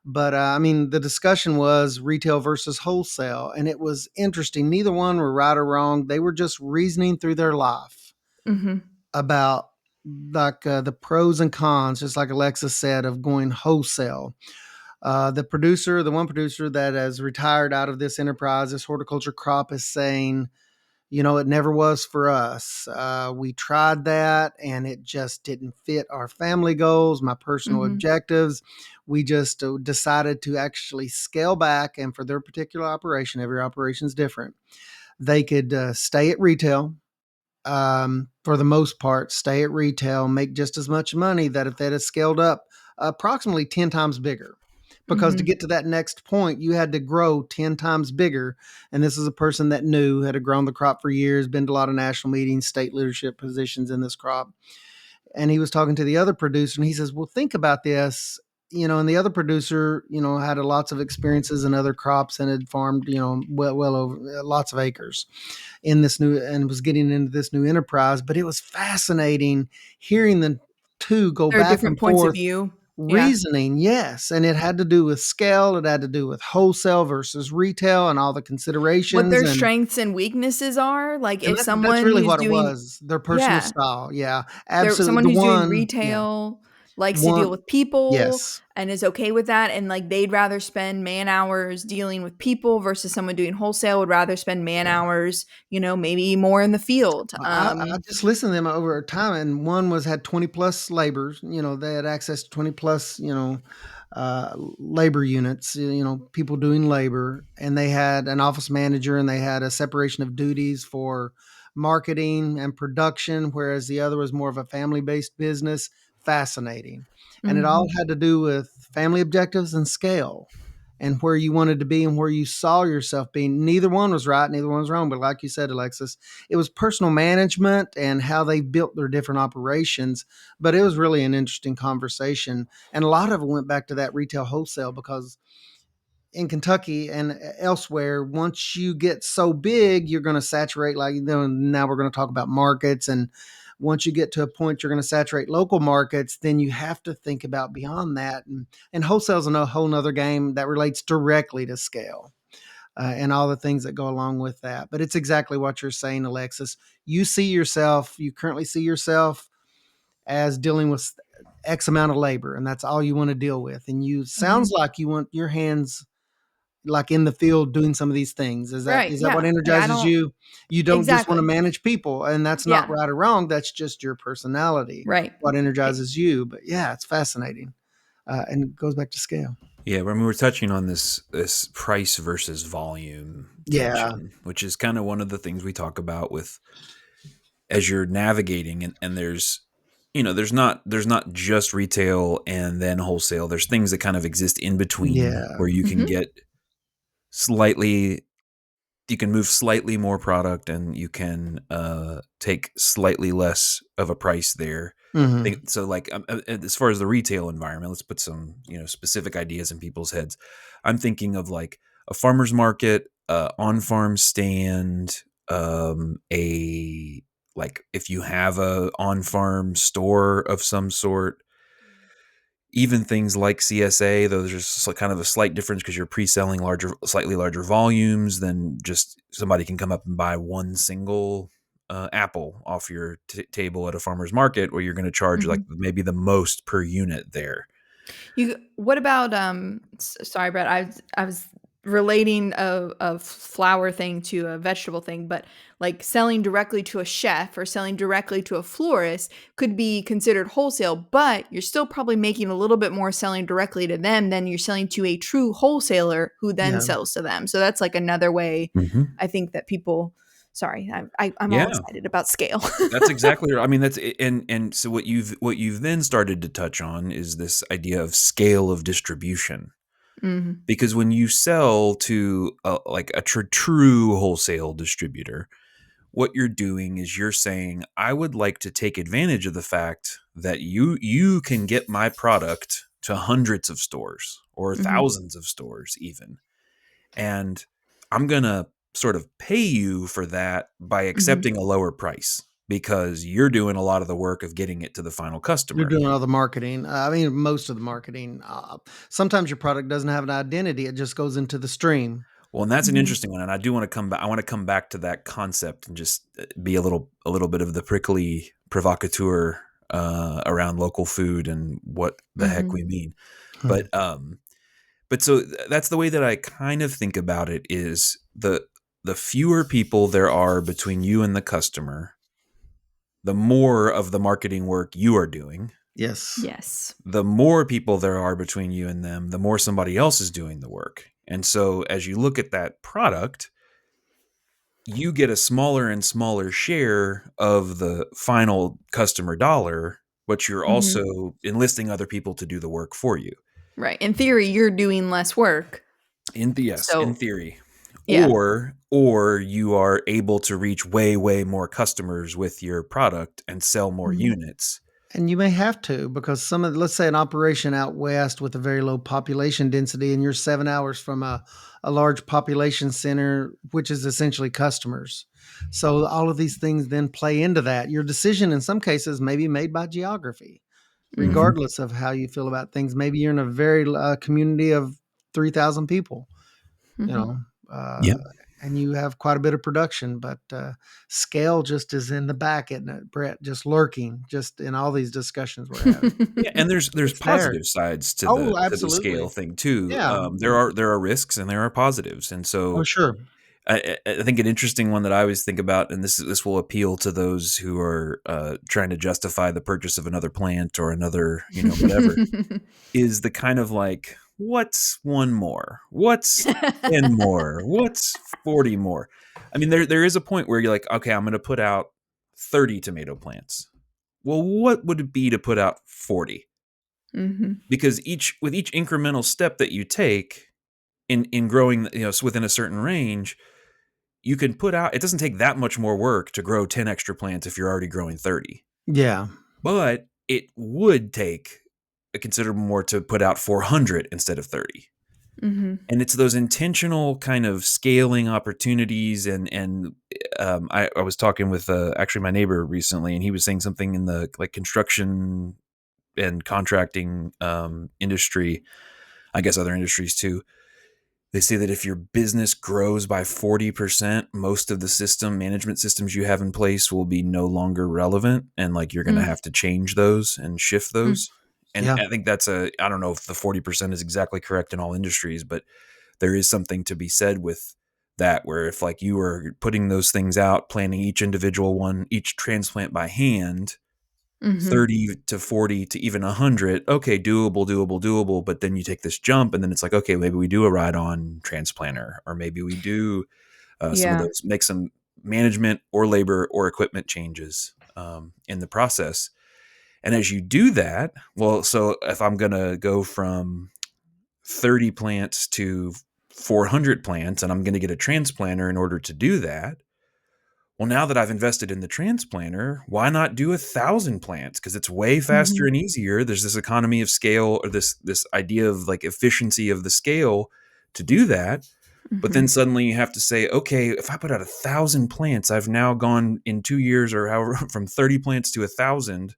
But I mean, the discussion was retail versus wholesale, and it was interesting. Neither one were right or wrong. They were just reasoning through their life Mm-hmm. about the pros and cons, just like Alexis said, of going wholesale. The one producer that has retired out of this enterprise, this horticulture crop, is saying, it never was for us. We tried that and it just didn't fit our family goals, my personal Mm-hmm. objectives. We just decided to actually scale back. And for their particular operation, every operation is different. They could stay at retail, for the most part, stay at retail, make just as much money that if they'd have scaled up approximately 10 times bigger. Because to Mm-hmm. get to that next point, you had to grow 10 times bigger. And this is a person that had grown the crop for years, been to a lot of national meetings, state leadership positions in this crop. And he was talking to the other producer and he says, well, think about this. And the other producer, had lots of experiences in other crops and had farmed, well over lots of acres in this new and was getting into this new enterprise. But it was fascinating hearing the two go There are back different and points of forth view. Yeah. reasoning. Yes. And it had to do with scale. It had to do with wholesale versus retail and all the What considerations. their And strengths and weaknesses are. Like and if that's someone really who's what it doing, was. Their personal yeah, style. Yeah. there Absolutely. someone The who's doing one, yeah. retail likes to deal One, with people yes. and is okay with that, and like they'd rather spend man hours dealing with people versus someone doing wholesale would rather spend man Yeah. hours, maybe more in the field. I just listened to them over time, and one had 20 plus laborers. They had access to 20 plus, labor units. People doing labor, and they had an office manager, and they had a separation of duties for marketing and production, whereas the other was more of a family based business. Fascinating, and it all Mhm. had to do with family objectives and scale and where you wanted to be and where you saw yourself being. Neither one was right, neither one was wrong. But like you said, Alexis, it was personal management and how they built their different operations. But it was really an interesting conversation. And a lot of it went back to that retail wholesale because in Kentucky and elsewhere, once you get so big, you're going to saturate. Like, now we're going to talk about markets. And once you get to a point you're going to saturate local markets, then you have to think about beyond that. And wholesale is a whole nother game that relates directly to scale. And all the things that go along with that. But it's exactly what you're saying, Alexis. You currently see yourself as dealing with X amount of labor, and that's all you want to deal with. And sounds Mhm. like you want your hands like in the field doing some of these things. Is that Right. is that what Yeah. Like I energizes don't you? You don't just want to exactly. manage people, and that's not Yeah. right or wrong. That's just your personality, Right. what Right. energizes you. But yeah, it's fascinating, and it goes back to scale. Yeah, when we were touching on this price versus volume Yeah, tension, which is kind of one of the things we talk about with as you're navigating, and there's not just retail and then wholesale. There's things that kind of exist in between yeah, where you can Mhm. get slightly you can move slightly more product and you can take slightly less of a price there. hmm, So like as far as the retail environment, let's put some specific ideas in people's heads. I'm thinking of like a farmer's market, on farm stand, a like if you have a on farm store of some sort, even things like CSA, though there's just kind of a slight difference because you're pre-selling slightly larger volumes than just somebody can come up and buy one single apple off your table at a farmer's market where you're going to charge like Mhm. maybe the most per unit there. What about sorry, Brett. I was relating a flower thing to a vegetable thing, but like selling directly to a chef or selling directly to a florist could be considered wholesale, but you're still probably making a little bit more selling directly to them than you're selling to a true wholesaler who then yeah. sells to them. So that's like another way Mm-hmm. I think that people sorry, I'm all Yeah, excited about scale. that's exactly right. I mean, that's and so what you've then started to touch on is this idea of scale of distribution. Mhm. Because when you sell to like a true wholesale distributor, what you're doing is you're saying, I would like to take advantage of the fact that you can get my product to hundreds of stores or Mhm. thousands of stores even. and I'm going to sort of pay you for that by Mhm. accepting a lower price because you're doing a lot of the work of getting it to the final You're customer. doing all the marketing. I mean, most of the marketing. Sometimes your product doesn't have an identity; it just goes into the stream. Well, and that's an Mhm. interesting one, and I do want to come back. I want to come back to that concept and just be a little bit of the prickly provocateur around local food and what the heck Mhm. we mean. Hmm. But so that's the way that I kind of think about it. Is the fewer people there are between you and the customer, the more of the marketing work you are doing. Yes. Yes. The more people there are between you and them, the more somebody else is doing the work. And so as you look at that product, you get a smaller and smaller share of the final customer dollar, but you're Mhm. also enlisting other people to do the work for you. Right. In theory, you're doing less work. Yes, in So, theory. yeah. Or you are able to reach way more customers with your product and sell more Mhm. units. And you may have to because some of, let's say, an operation out west with a very low population density, and you're 7 hours from a large population center, which is essentially customers. So all of these things then play into that. Your decision in some cases may be made by geography, Mhm. Mhm. regardless of how you feel about things. Maybe you're in a very community of 3,000 people, you Mhm. know, uh, Yep. and you have quite a bit of production, but scale just is in the back, isn't it, Brett? Just lurking, just in all these discussions we're having. Yeah, and there's It's there. positive sides Oh, to the scale absolutely. thing too. Yeah. There are risks and there are positives, and Oh, so sure. I think an interesting one that I always think about, and this will appeal to those who are trying to justify the purchase of another plant or another, whatever, is the kind of like, what's one more? What's 10 more? What's 40 more? I mean, there is a point where you're like, okay, I'm going to put out 30 tomato plants. Well, what would it be to put out 40? Mhm. Because with each incremental step that you take in growing, within a certain range, you can put out, it doesn't take that much more work to grow 10 extra plants if you're already growing 30. Yeah. But it would take a considerable more to put out 400 instead of 30. Mhm. And it's those intentional kind of scaling opportunities. I was talking with actually my neighbor recently, and he was saying something in the like construction and contracting industry, I guess other industries too. They say that if your business grows by 40%, most of the management systems you have in place will be no longer relevant. And like you're going to Mm. have to change those and shift Mm. those. And Yeah. I think I don't know if the 40% is exactly correct in all industries, but there is something to be said with that, where if like you are putting those things out, planting each transplant by hand, Mhm. 30 to 40 to even 100, okay, doable, but then you take this jump and then it's like, okay, maybe we do a ride on transplanter, or maybe we do some of Yeah. those, make some management or labor or equipment changes in the process. And as you do that, well, so if I'm going to go from 30 plants to 400 plants and I'm going to get a transplanter in order to do that, well, now that I've invested in the transplanter, why not do 1,000 plants? Because it's way faster Mhm. and easier. There's this economy of scale, or this idea of like efficiency of the scale to do that. But then Mhm. suddenly you have to say, okay, if I put out 1,000 plants, I've now gone in 2 years or however from 30 plants to 1,000.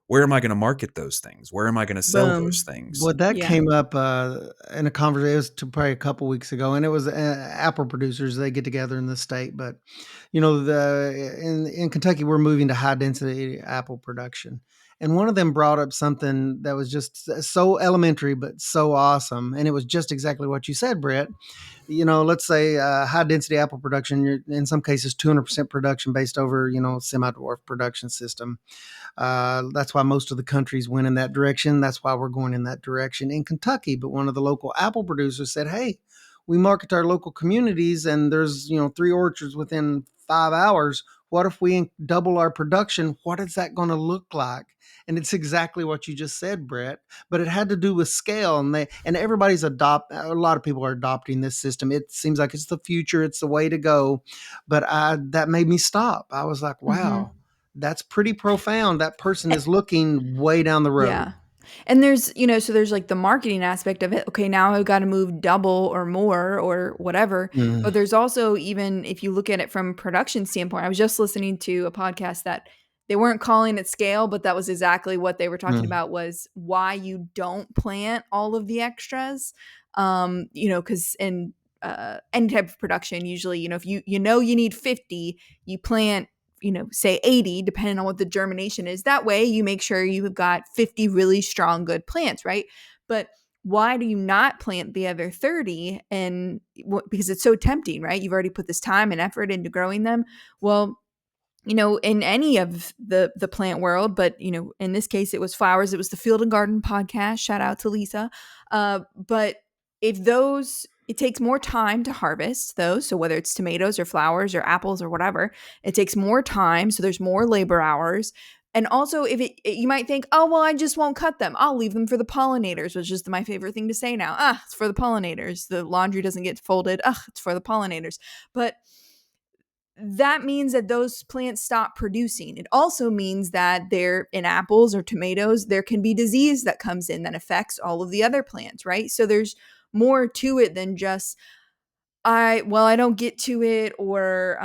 Where am I going to market those things? Where am I going to sell those Boom. things? Well, that Yeah. came up in a conversation. It was probably a couple weeks ago, and it was apple producers. They get together in the state, but the in Kentucky, we're moving to high density apple production, and one of them brought up something that was just so elementary but so awesome, and it was just exactly what you said, Brett. Let's say high density apple production. You're in some cases 200% production based over semi dwarf production system. That's why most of the countries went in that direction. That's why we're going in that direction in Kentucky. But one of the local apple producers said, "Hey, we market to our local communities, and there's 3 orchards within 5 hours. What if we double our production? What is that going to look like?" And it's exactly what you just said, Brett. But it had to do with scale, and everybody's adopt. A lot of people are adopting this system. It seems like it's the future. It's the way to go. But that made me stop. I was like, Mhm. wow, that's pretty profound. That person is looking way down the Yeah. road. And there's, so there's like the marketing aspect of it. Okay, now I've got to move double or more or whatever. Mm, But there's also, even if you look at it from a production standpoint, I was just listening to a podcast that they weren't calling it scale, but that was exactly what they were talking mm, about, was why you don't plant all of the extras. Because in any type of production, usually, if you need 50, you plant, say 80, depending on what the germination is. That way you make sure you've got 50 really strong, good plants, right? But why do you not plant the other 30? And because it's so tempting, right? You've already put this time and effort into growing them. Well, in any of the plant world, but in this case it was flowers. It was the Field and Garden podcast. Shout out to Lisa. But if those, it takes more time to harvest those. So whether it's tomatoes or flowers or apples or whatever, it takes more time. So there's more labor hours. And also, if you might think, oh well, I just won't cut them. I'll leave them for the pollinators, which is my favorite thing to say now. It's for the pollinators. The laundry doesn't get folded. It's for the pollinators. But that means that those plants stop producing. It also means that there, in apples or tomatoes, there can be disease that comes in that affects all of the other plants, right? So there's more to it than just I don't get to it, or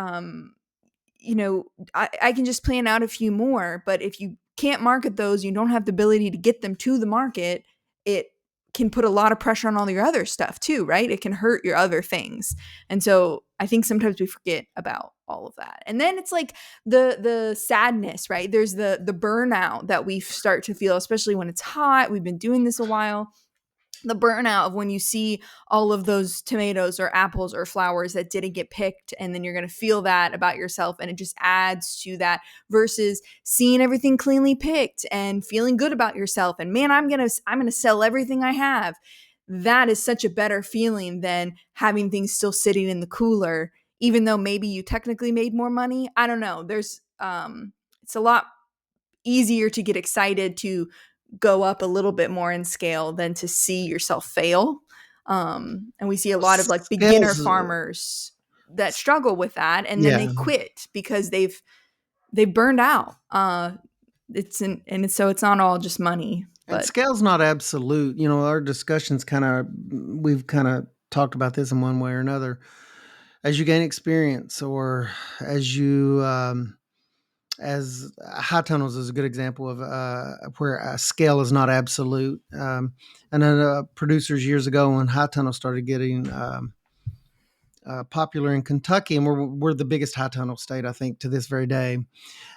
I can just plan out a few more. But if you can't market those, you don't have the ability to get them to the market, it can put a lot of pressure on all your other stuff too, right? It can hurt your other things. And so I think sometimes we forget about all of that. And then it's like the sadness, right? There's the burnout that we start to feel, especially when it's hot. We've been doing this a while. The burnout of when you see all of those tomatoes or apples or flowers that didn't get picked, and then you're going to feel that about yourself, and it just adds to that, versus seeing everything cleanly picked and feeling good about yourself and, man, I'm going to sell everything I have. That is such a better feeling than having things still sitting in the cooler, even though maybe you technically made more money. I don't know. There's it's a lot easier to get excited to go up a little bit more in scale than to see yourself fail. And we see a lot of like beginner scales, farmers that struggle with that, and then they yeah. quit because they've burned out. So it's not all just money, And but scale's not absolute. Our discussions we've kind of talked about this in one way or another. As you gain experience, or as as high tunnels is a good example of where a scale is not absolute. And then producers years ago, when high tunnels started getting popular in Kentucky, and we're the biggest high tunnel state, I think, to this very day.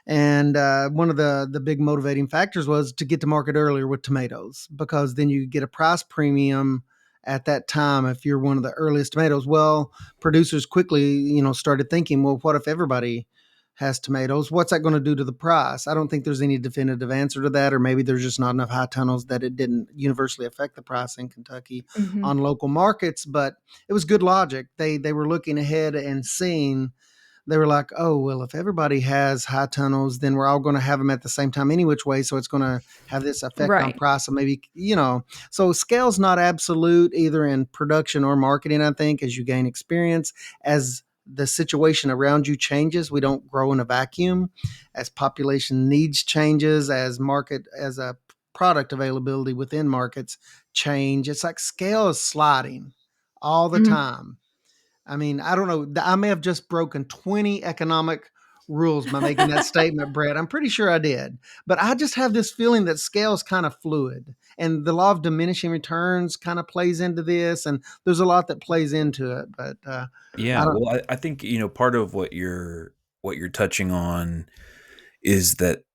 And one of the big motivating factors was to get to market earlier with tomatoes, because then you get a price premium at that time if you're one of the earliest tomatoes. Well, producers quickly, started thinking, well, what if everybody has tomatoes? What's that going to do to the price? I don't think there's any definitive answer to that, or maybe there's just not enough high tunnels that it didn't universally affect the price in Kentucky mm-hmm. on local markets. But it was good logic. They were looking ahead and seeing. They were like, oh, well, if everybody has high tunnels, then we're all going to have them at the same time any which way. So it's going to have this effect on Right. price. So maybe, so scale's not absolute either in production or marketing, I think, as you gain experience. As the situation around you changes, we don't grow in a vacuum. As population needs changes, as a product availability within markets change, it's like scale is sliding all the Mm-hmm. time. I mean, I don't know. I may have just broken 20 economic rules by making that statement, Brett. I'm pretty sure I did. But I just have this feeling that scale is kind of fluid, and the law of diminishing returns kind of plays into this. And there's a lot that plays into it. But I Yeah, don't. well, I think part of what you're touching on is that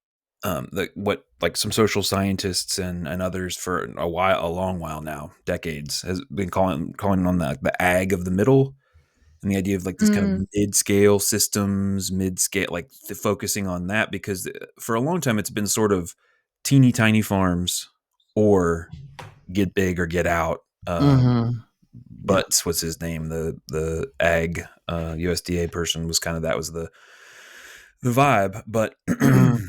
what like some social scientists and others for a long while now, decades, has been calling on the ag of the middle, and the idea of like these kind of Mm. mid-scale systems, mid-scale, like focusing on that, because for a long time it's been sort of teeny tiny farms or get big or get out. Mhm. Yeah. Butts, what's his name? The ag USDA person was kind of, that was the vibe. But Mhm.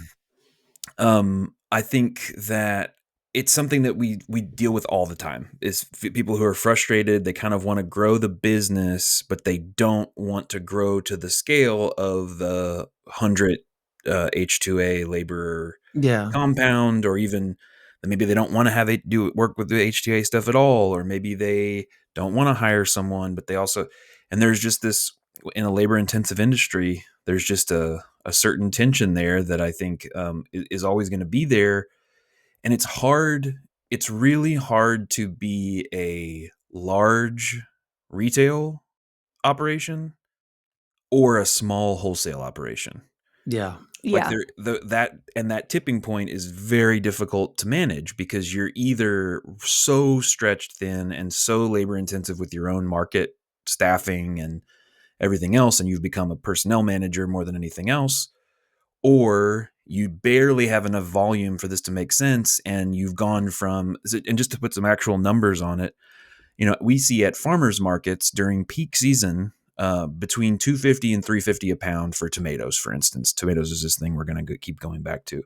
I think that it's something that we deal with all the time, is people who are frustrated. They kind of want to grow the business, but they don't want to grow to the scale of the 100 H2A laborer Yeah. compound, or even maybe they don't want to have it do work with the HTA stuff at all, or maybe they don't want to hire someone, but they also, and there's just this, in a labor intensive industry, there's just a certain tension there that I think is always going to be there. And it's hard. It's really hard to be a large retail operation or a small wholesale operation. Yeah. Like Yeah. that tipping point is very difficult to manage because you're either so stretched thin and so labor intensive with your own market staffing and everything else, and you've become a personnel manager more than anything else, or you barely have enough volume for this to make sense, and you've gone from, and just to put some actual numbers on it, we see at farmers markets during peak season between 250 and 350 a pound for tomatoes, for instance. Tomatoes is this thing we're going to keep going back to.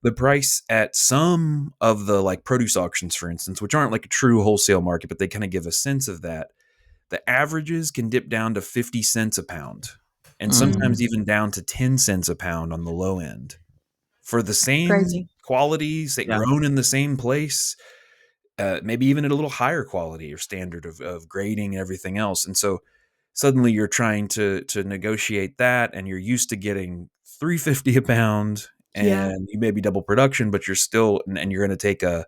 The price at some of the like produce auctions, for instance, which aren't like a true wholesale market, but they kind of give a sense of that. The averages can dip down to 50 cents a pound and Mm. sometimes even down to 10 cents a pound on the low end for the same Crazy. qualities that Yeah. grown in the same place, maybe even at a little higher quality or standard of grading and everything else. And so suddenly you're trying to negotiate that, and you're used to getting 350 a pound, Yeah. and you may be double production, but you're still, and you're going to take a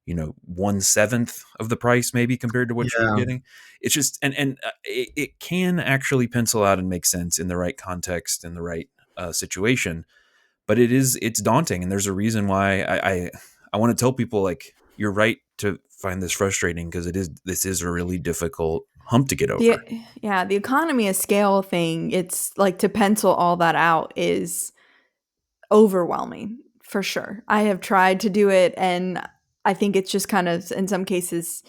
1/7 of the price maybe compared to what you were Yeah. getting. It's just, it can actually pencil out and make sense in the right context, in the right situation, but it's daunting, and there's a reason why I want to tell people, like, you're right to find this frustrating, because this is a really difficult hump to get The over. yeah, the economy of scale thing, it's like to pencil all that out is overwhelming for sure. I have tried to do it, and I think it's just kind of in some cases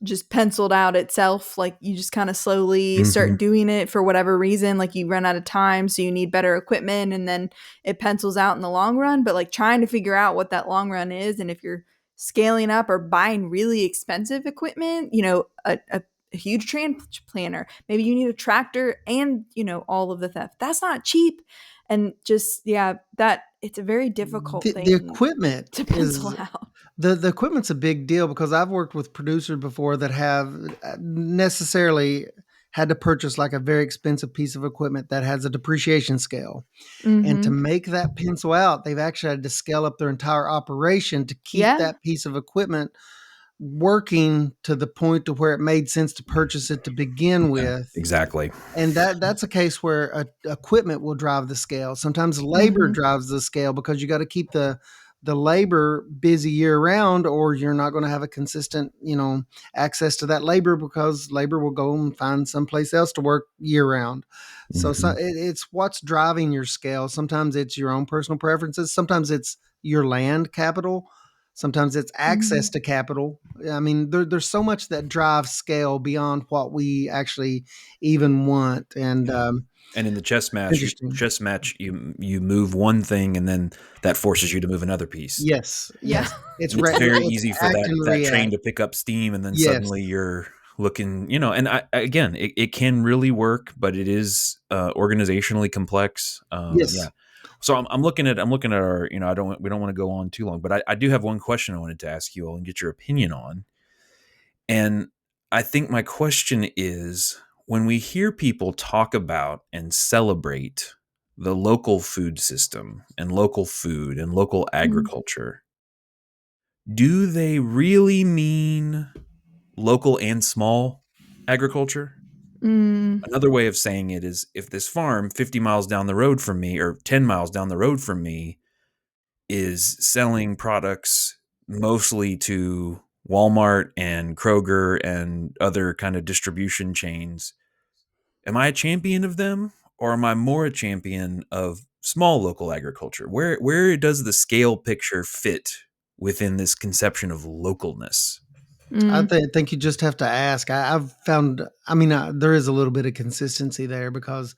just penciled out itself. Like you just kind of slowly Hmm. start doing it for whatever reason. Like you run out of time, so you need better equipment, and then it pencils out in the long run. But like trying to figure out what that long run is, and if you're scaling up or buying really expensive equipment, a huge transplanter, maybe you need a tractor and all of the theft. That's not cheap, and just yeah, that it's a very difficult The thing equipment to pencil is out. the equipment's a big deal because I've worked with producers before that have necessarily had to purchase like a very expensive piece of equipment that has a depreciation scale. And to Mm-hmm. make that pencil out, they've actually had to scale up their entire operation to keep Yeah. that piece of equipment working to the point to where it made sense to purchase it to begin Yeah, with. exactly. And that's a case where equipment will drive the scale. Sometimes labor Mm-hmm. drives the scale because you got to keep the labor busy year round, or you're not going to have a consistent access to that labor because labor will go and find someplace else to work year round. So Hmm. it's what's driving your scale. Sometimes it's your own personal preferences. Sometimes it's your land capital. Sometimes it's access Mm-hmm. to capital. I mean, there's so much that drives scale beyond what we actually even want. And Yeah. And in the interesting. chess match, you move one thing, and then that forces you to move another piece. Yes, Yeah. yes. It's And it's very it's easy for act that and train react. to pick up steam, and then Yes, suddenly you're looking, and again, it can really work, but it is organizationally complex. Yeah. yes. So I'm looking at our, we don't want to go on too long, but I do have one question I wanted to ask you all and get your opinion on. And I think my question is, when we hear people talk about and celebrate the local food system and local food and local agriculture, do they really mean local and small agriculture? Mm, Another way of saying it is, if this farm 50 miles down the road from me, or 10 miles down the road from me, is selling products mostly to Walmart and Kroger and other kind of distribution chains, am I a champion of them, or am I more a champion of small local agriculture? Where does the scale picture fit within this conception of localness? I mm, think you just have to ask. I've found, I mean, there is a little bit of consistency there because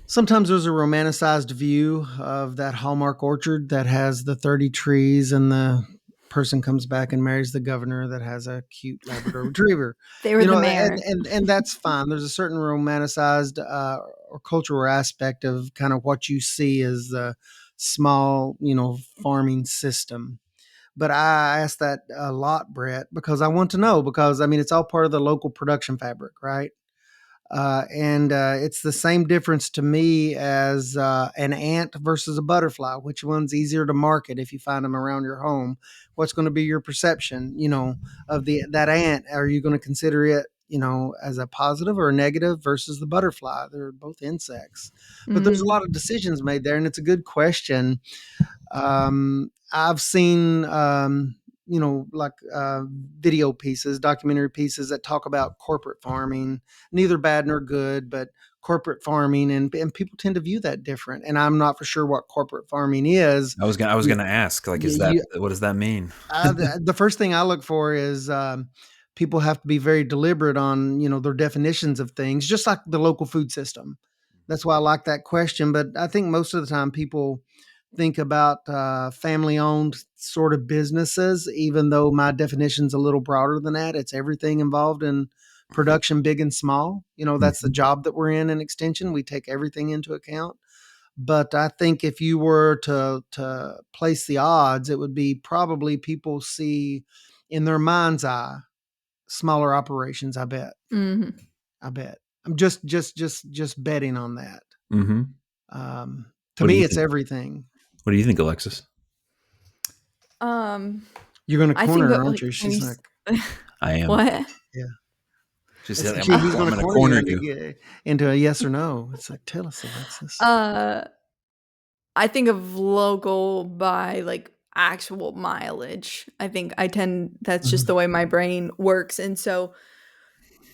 sometimes there's a romanticized view of that Hallmark orchard that has the 30 trees, and the person comes back and marries the governor that has a cute Labrador retriever. they were You the know, and mayor. and and that's fine. There's a certain romanticized or cultural aspect of kind of what you see as the small, farming system. But I ask that a lot, Brett, because I want to know, because I mean, it's all part of the local production fabric, right? And it's the same difference to me as an ant versus a butterfly. Which one's easier to market if you find them around your home? What's going to be your perception, of the that ant? Are you going to consider it, as a positive or a negative versus the butterfly? They're both insects, but there's a Mm, lot of decisions made there, and it's a good question. I've seen, like video pieces, documentary pieces that talk about corporate farming, neither bad nor good, but corporate farming, and people tend to view that different. And I'm not for sure what corporate farming is. I was You, gonna ask, like, is that you, what does that mean? the first thing I look for is people have to be very deliberate on their definitions of things, just like the local food system. That's why I like that question. But I think most of the time people think about family owned sort of businesses, even though my definition's a little broader than that. It's everything involved in production, big and small. That's the Mhm. job that we're in Extension. We take everything into account. But I think if you were to place the odds, it would be probably people see in their mind's eye smaller operations. I bet. mhm. I bet. I'm just betting on that. Mhm. To What do you me, it's think? everything. What do you think, Alexis? Um, You're going to I think corner her, that, aren't like, you? when She's you like, I am. what? yeah. She It's, said, he's going I'm to gonna corner you corner into you. into a yes or no. It's like, tell us, Alexis. Uh, I think of local by, like, actual mileage. I tend that's just Mhm. the way my brain works, and so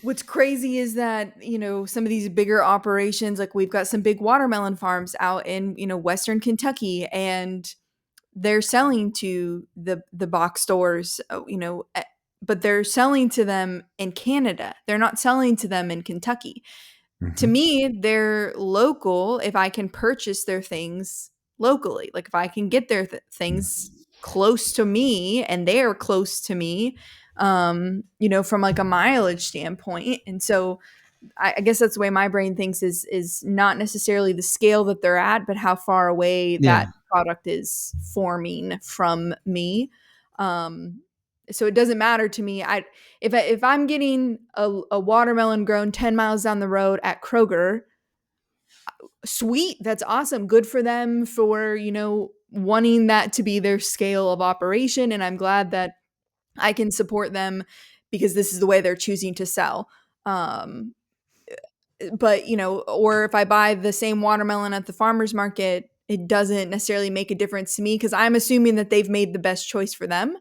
what's crazy is that, some of these bigger operations, like, we've got some big watermelon farms out in, Western Kentucky, and they're selling to the box stores, but they're selling to them in Canada. They're not selling to them in Kentucky. To Mhm. me, they're local if I can purchase their things locally. Like, if I can get their things close to me and they're close to me, from, like, a mileage standpoint. And so I guess that's the way my brain thinks, is not necessarily the scale that they're at, but how far away Yeah. that product is forming from me. Um, so it doesn't matter to me. If I'm getting a watermelon grown 10 miles down the road at Kroger, sweet, that's awesome. Good for them for, wanting that to be their scale of operation. And I'm glad that I can support them because this is the way they're choosing to sell. Um, but, or if I buy the same watermelon at the farmer's market, it doesn't necessarily make a difference to me because I'm assuming that they've made the best choice for them.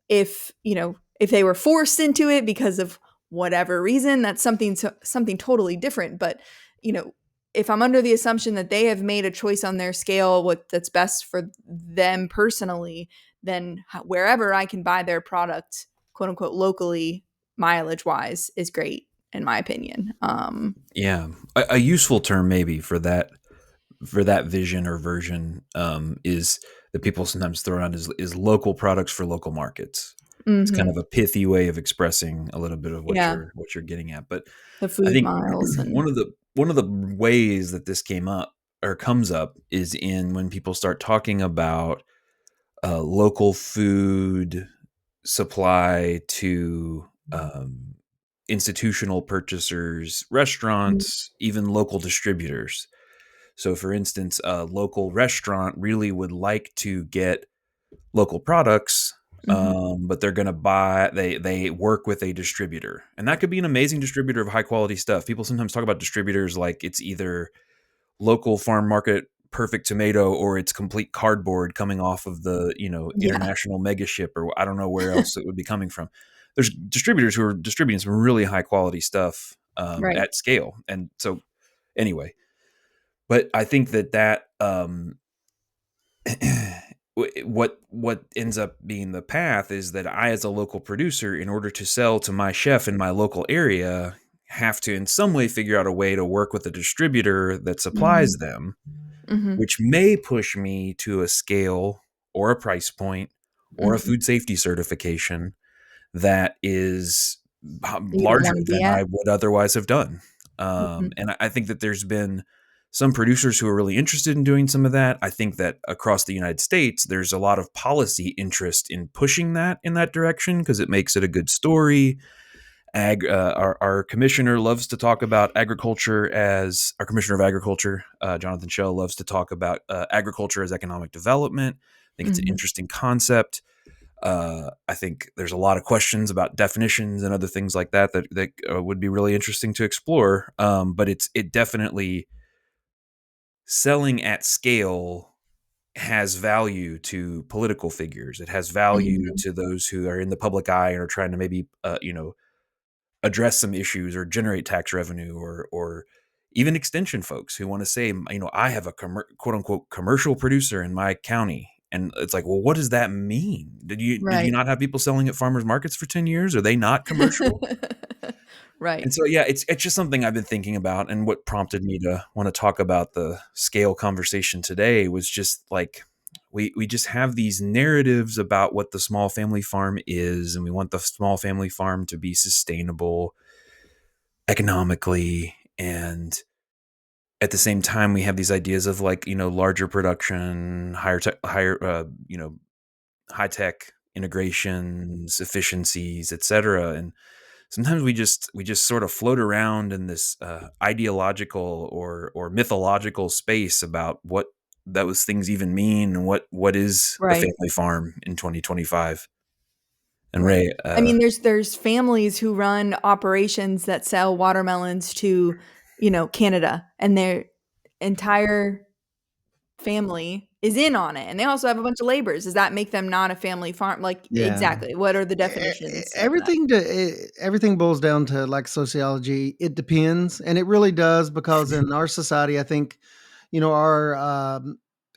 If they were forced into it because of whatever reason, that's something totally different. But, you know, if I'm under the assumption that they have made a choice on their scale, what that's best for them personally, then wherever I can buy their product, quote unquote, locally, mileage wise, is great in my opinion. Yeah, a useful term maybe for that vision or version is that people sometimes throw around is local products for local markets. It's kind of Mhm. a pithy way of expressing a little bit of Yeah, what you're getting at. But the I food think miles and one of the ways that this came up or comes up is in when people start talking about local food supply to institutional purchasers, restaurants, even local distributors. So, for instance, a local restaurant really would like to get local products, Mhm. but they're going to they work with a distributor, and that could be an amazing distributor of high quality stuff. People sometimes talk about distributors like it's either local farm market perfect tomato or it's complete cardboard coming off of the Yeah. international mega ship, or I don't know where else it would be coming from. There's distributors who are distributing some really high quality stuff Right. at scale, and so anyway, but I think that what ends up being the path is that I, as a local producer, in order to sell to my chef in my local area, have to in some way figure out a way to work with a distributor that supplies Mhm. them, Mhm. which may push me to a scale or a price point or a Mhm. food safety certification that is You don't larger wanna be than at. I would otherwise have done. Mhm. And I think that there's been some producers who are really interested in doing some of that. I think that across the United States, there's a lot of policy interest in pushing that in that direction because it makes it a good story. Our commissioner loves to talk about agriculture as our commissioner of agriculture, Jonathan Shell, loves to talk about agriculture as economic development. I think it's an Mhm. interesting concept. I think there's a lot of questions about definitions and other things like that would be really interesting to explore. But it definitely selling at scale has value to political figures. It has value Mhm. to those who are in the public eye and are trying to maybe address some issues or generate tax revenue, or even extension folks who want to say, I have a quote unquote commercial producer in my county. And it's like, well, what does that mean? Did you Right. not have people selling at farmers markets for 10 years? Are they not commercial? Right. And so, yeah, it's just something I've been thinking about. And what prompted me to want to talk about the scale conversation today was just like, we just have these narratives about what the small family farm is, and we want the small family farm to be sustainable economically. And at the same time, we have these ideas of like, larger production, higher, high tech integrations, efficiencies, etc. And sometimes we just sort of float around in this ideological or mythological space about what those things even mean, and what is the Right. family farm in 2025. And Right. Ray, I mean, there's families who run operations that sell watermelons to, Canada, and their entire family is in on it, and they also have a bunch of laborers. Does that make them not a family farm? Like, Yeah. exactly. What are the E- definitions of that? everything boils down to like sociology. It depends, and it really does, because in our society, I think our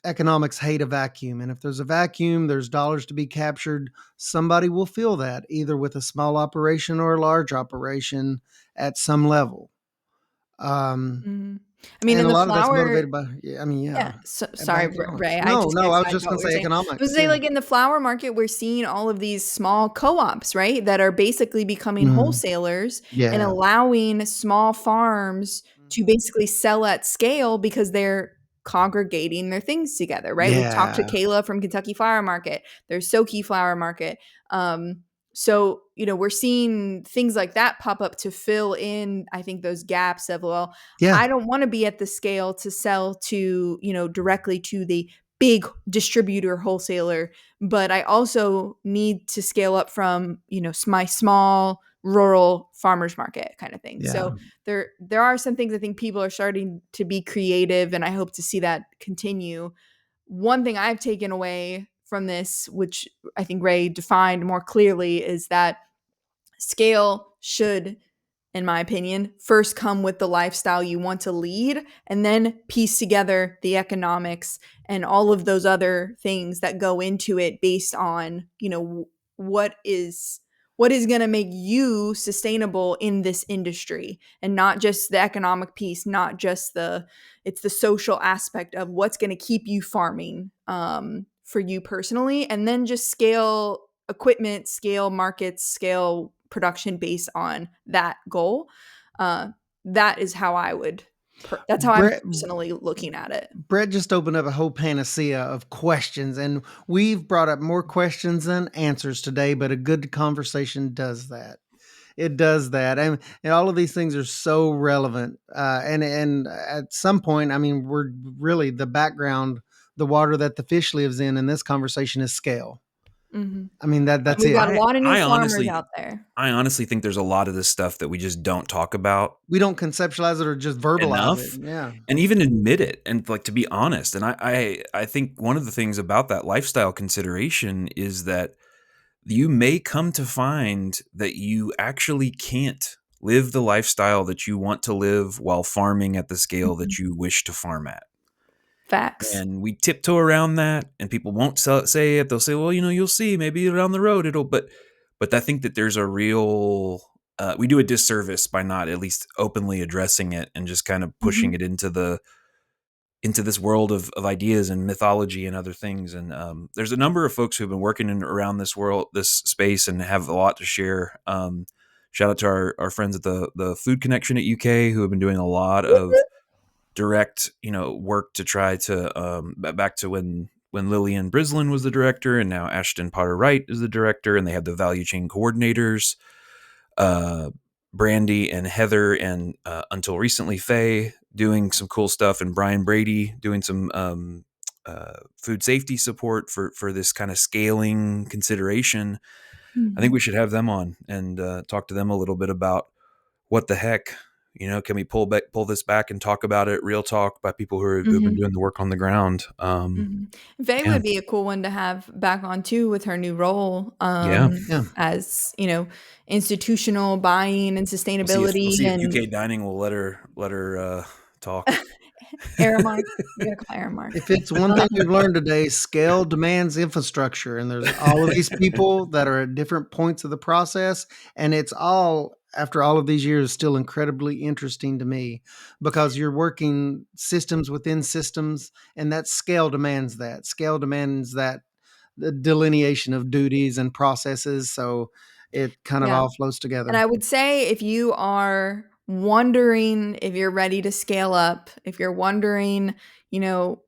economics hate a vacuum, and if there's a vacuum, there's dollars to be captured. Somebody will fill that, either with a small operation or a large operation at some level. Um, Mhm. I mean, and in a the lot of that's motivated motivated by, yeah, I mean, yeah, Yeah, so by sorry, economics. Ray, I No, just no, kinda I was just sided what going to we're say saying. I was economics. say, Yeah. like, in the flower market, we're seeing all of these small co-ops, right, that are basically becoming Mhm. wholesalers and Yeah. allowing small farms to Mhm. basically sell at scale because they're congregating their things together, right? We've talked to Yeah. Kayla from Kentucky Flower Market. There's Soki Flower Market. So, we're seeing things like that pop up to fill in, I think, those gaps of, well, Yeah. I don't want to be at the scale to sell to, directly to the big distributor wholesaler, but I also need to scale up from, my small rural farmers market kind of thing. Yeah. So there are some things I think people are starting to be creative, and I hope to see that continue. One thing I've taken away from this, which I think Ray defined more clearly, is that scale should, in my opinion, first come with the lifestyle you want to lead, and then piece together the economics and all of those other things that go into it based on, what is going to make you sustainable in this industry, and not just the economic piece, not just it's the social aspect of what's going to keep you farming, for you personally, and then just scale equipment, scale markets, scale production based on that goal. Uh, that is how I would. That's how I'm Brett personally looking at it. Brett just opened up a whole panacea of questions, and we've brought up more questions than answers today, but a good conversation does that. It does that. And all of these things are so relevant. And at some point, I mean, we're really the background, the water that the fish lives in this conversation is scale. Hmm. I mean, And that's we've it. got a I lot of new I farmers honestly out there. I honestly think there's a lot of this stuff that we just don't talk about We don't conceptualize it or just verbalize it. enough, Yeah. and even admit it, and like to be honest. And I think one of the things about that lifestyle consideration is that you may come to find that you actually can't live the lifestyle that you want to live while farming at the scale Mhm. that you wish to farm at. Facts. And we tiptoe around that, and people won't say it. They'll say, well, you'll see, maybe down the road it'll, but I think that there's a real, we do a disservice by not at least openly addressing it and just kind of pushing Hmm. it into this world of ideas and mythology and other things. And there's a number of folks who have been working around this space, and have a lot to share. Shout out to our friends at the Food Connection at UK, who have been doing a lot of direct, work to try to back to when Lillian Brislin was the director, and now Ashton Potter Wright is the director, and they have the value chain coordinators, Brandy and Heather, and until recently Faye doing some cool stuff, and Brian Brady doing some food safety support for this kind of scaling consideration. I think we should have them on and talk to them a little bit about what the heck, can we pull this back and talk about it, real talk, by people who've been doing the work on the ground. Faye Yeah. would be a cool one to have back on too with her new role Yeah. as, institutional buying and We'll sustainability see if and UK Dining will let her talk. Aramark. We gotta call Aramark. If it's one thing we've learned today, scale demands infrastructure, and there's all of these people that are at different points of the process, and it's all, after all of these years, still incredibly interesting to me because you're working systems within systems, and that scale demands that. Scale demands that the delineation of duties and processes, so it kind of Yeah. all flows And together. I would say if you are wondering if you're ready to scale up, if you're wondering,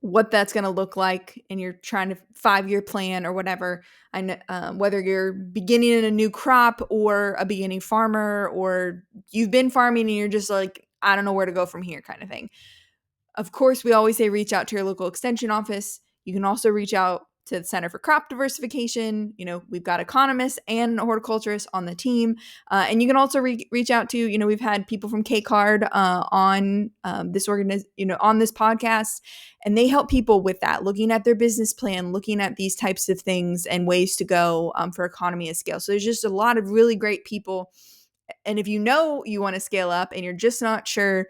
what that's going to look like, and you're trying to 5-year plan or whatever, I know, whether you're beginning in a new crop or a beginning farmer, or you've been farming and you're just like, I don't know where to go from here kind of thing. Of course, we always say reach out to your local extension office. You can also reach out to the Center for Crop Diversification. We've got economists and horticulturists on the team. And you can also reach out to, we've had people from K-Card on on this podcast, and they help people with that, looking at their business plan, looking at these types of things and ways to go for economy of scale. So there's just a lot of really great people. And if you want to scale up and you're just not sure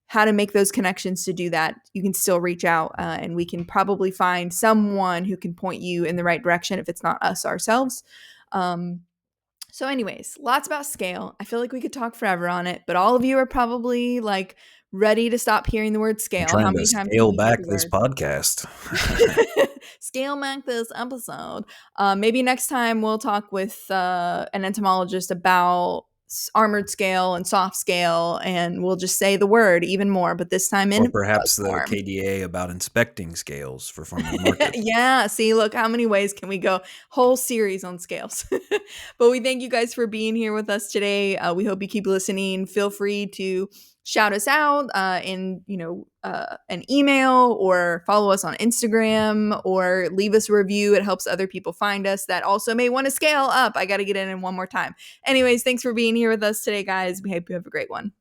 how to make those connections to do that, you can still reach out and we can probably find someone who can point you in the right direction if it's not us ourselves. So anyways, lots about scale. I feel like we could talk forever on it, but all of you are probably like ready to stop hearing the word I'm scale. How trying to many times have scale you heard back the this word? podcast. Scale back this episode. Maybe next time we'll talk with an entomologist about armored scale and soft scale, and we'll just say the word even more, but this time in Or bug perhaps the form. KDA about inspecting scales for farm to market. Yeah, see, look, how many ways can we go? Whole series on scales. But we thank you guys for being here with us today. We hope you keep listening. Feel free to shout us out in an email, or follow us on Instagram, or leave us a review. It helps other people find us that also may want to scale up. I got to get in one more time. Anyways, thanks for being here with us today, guys. We hope you have a great one.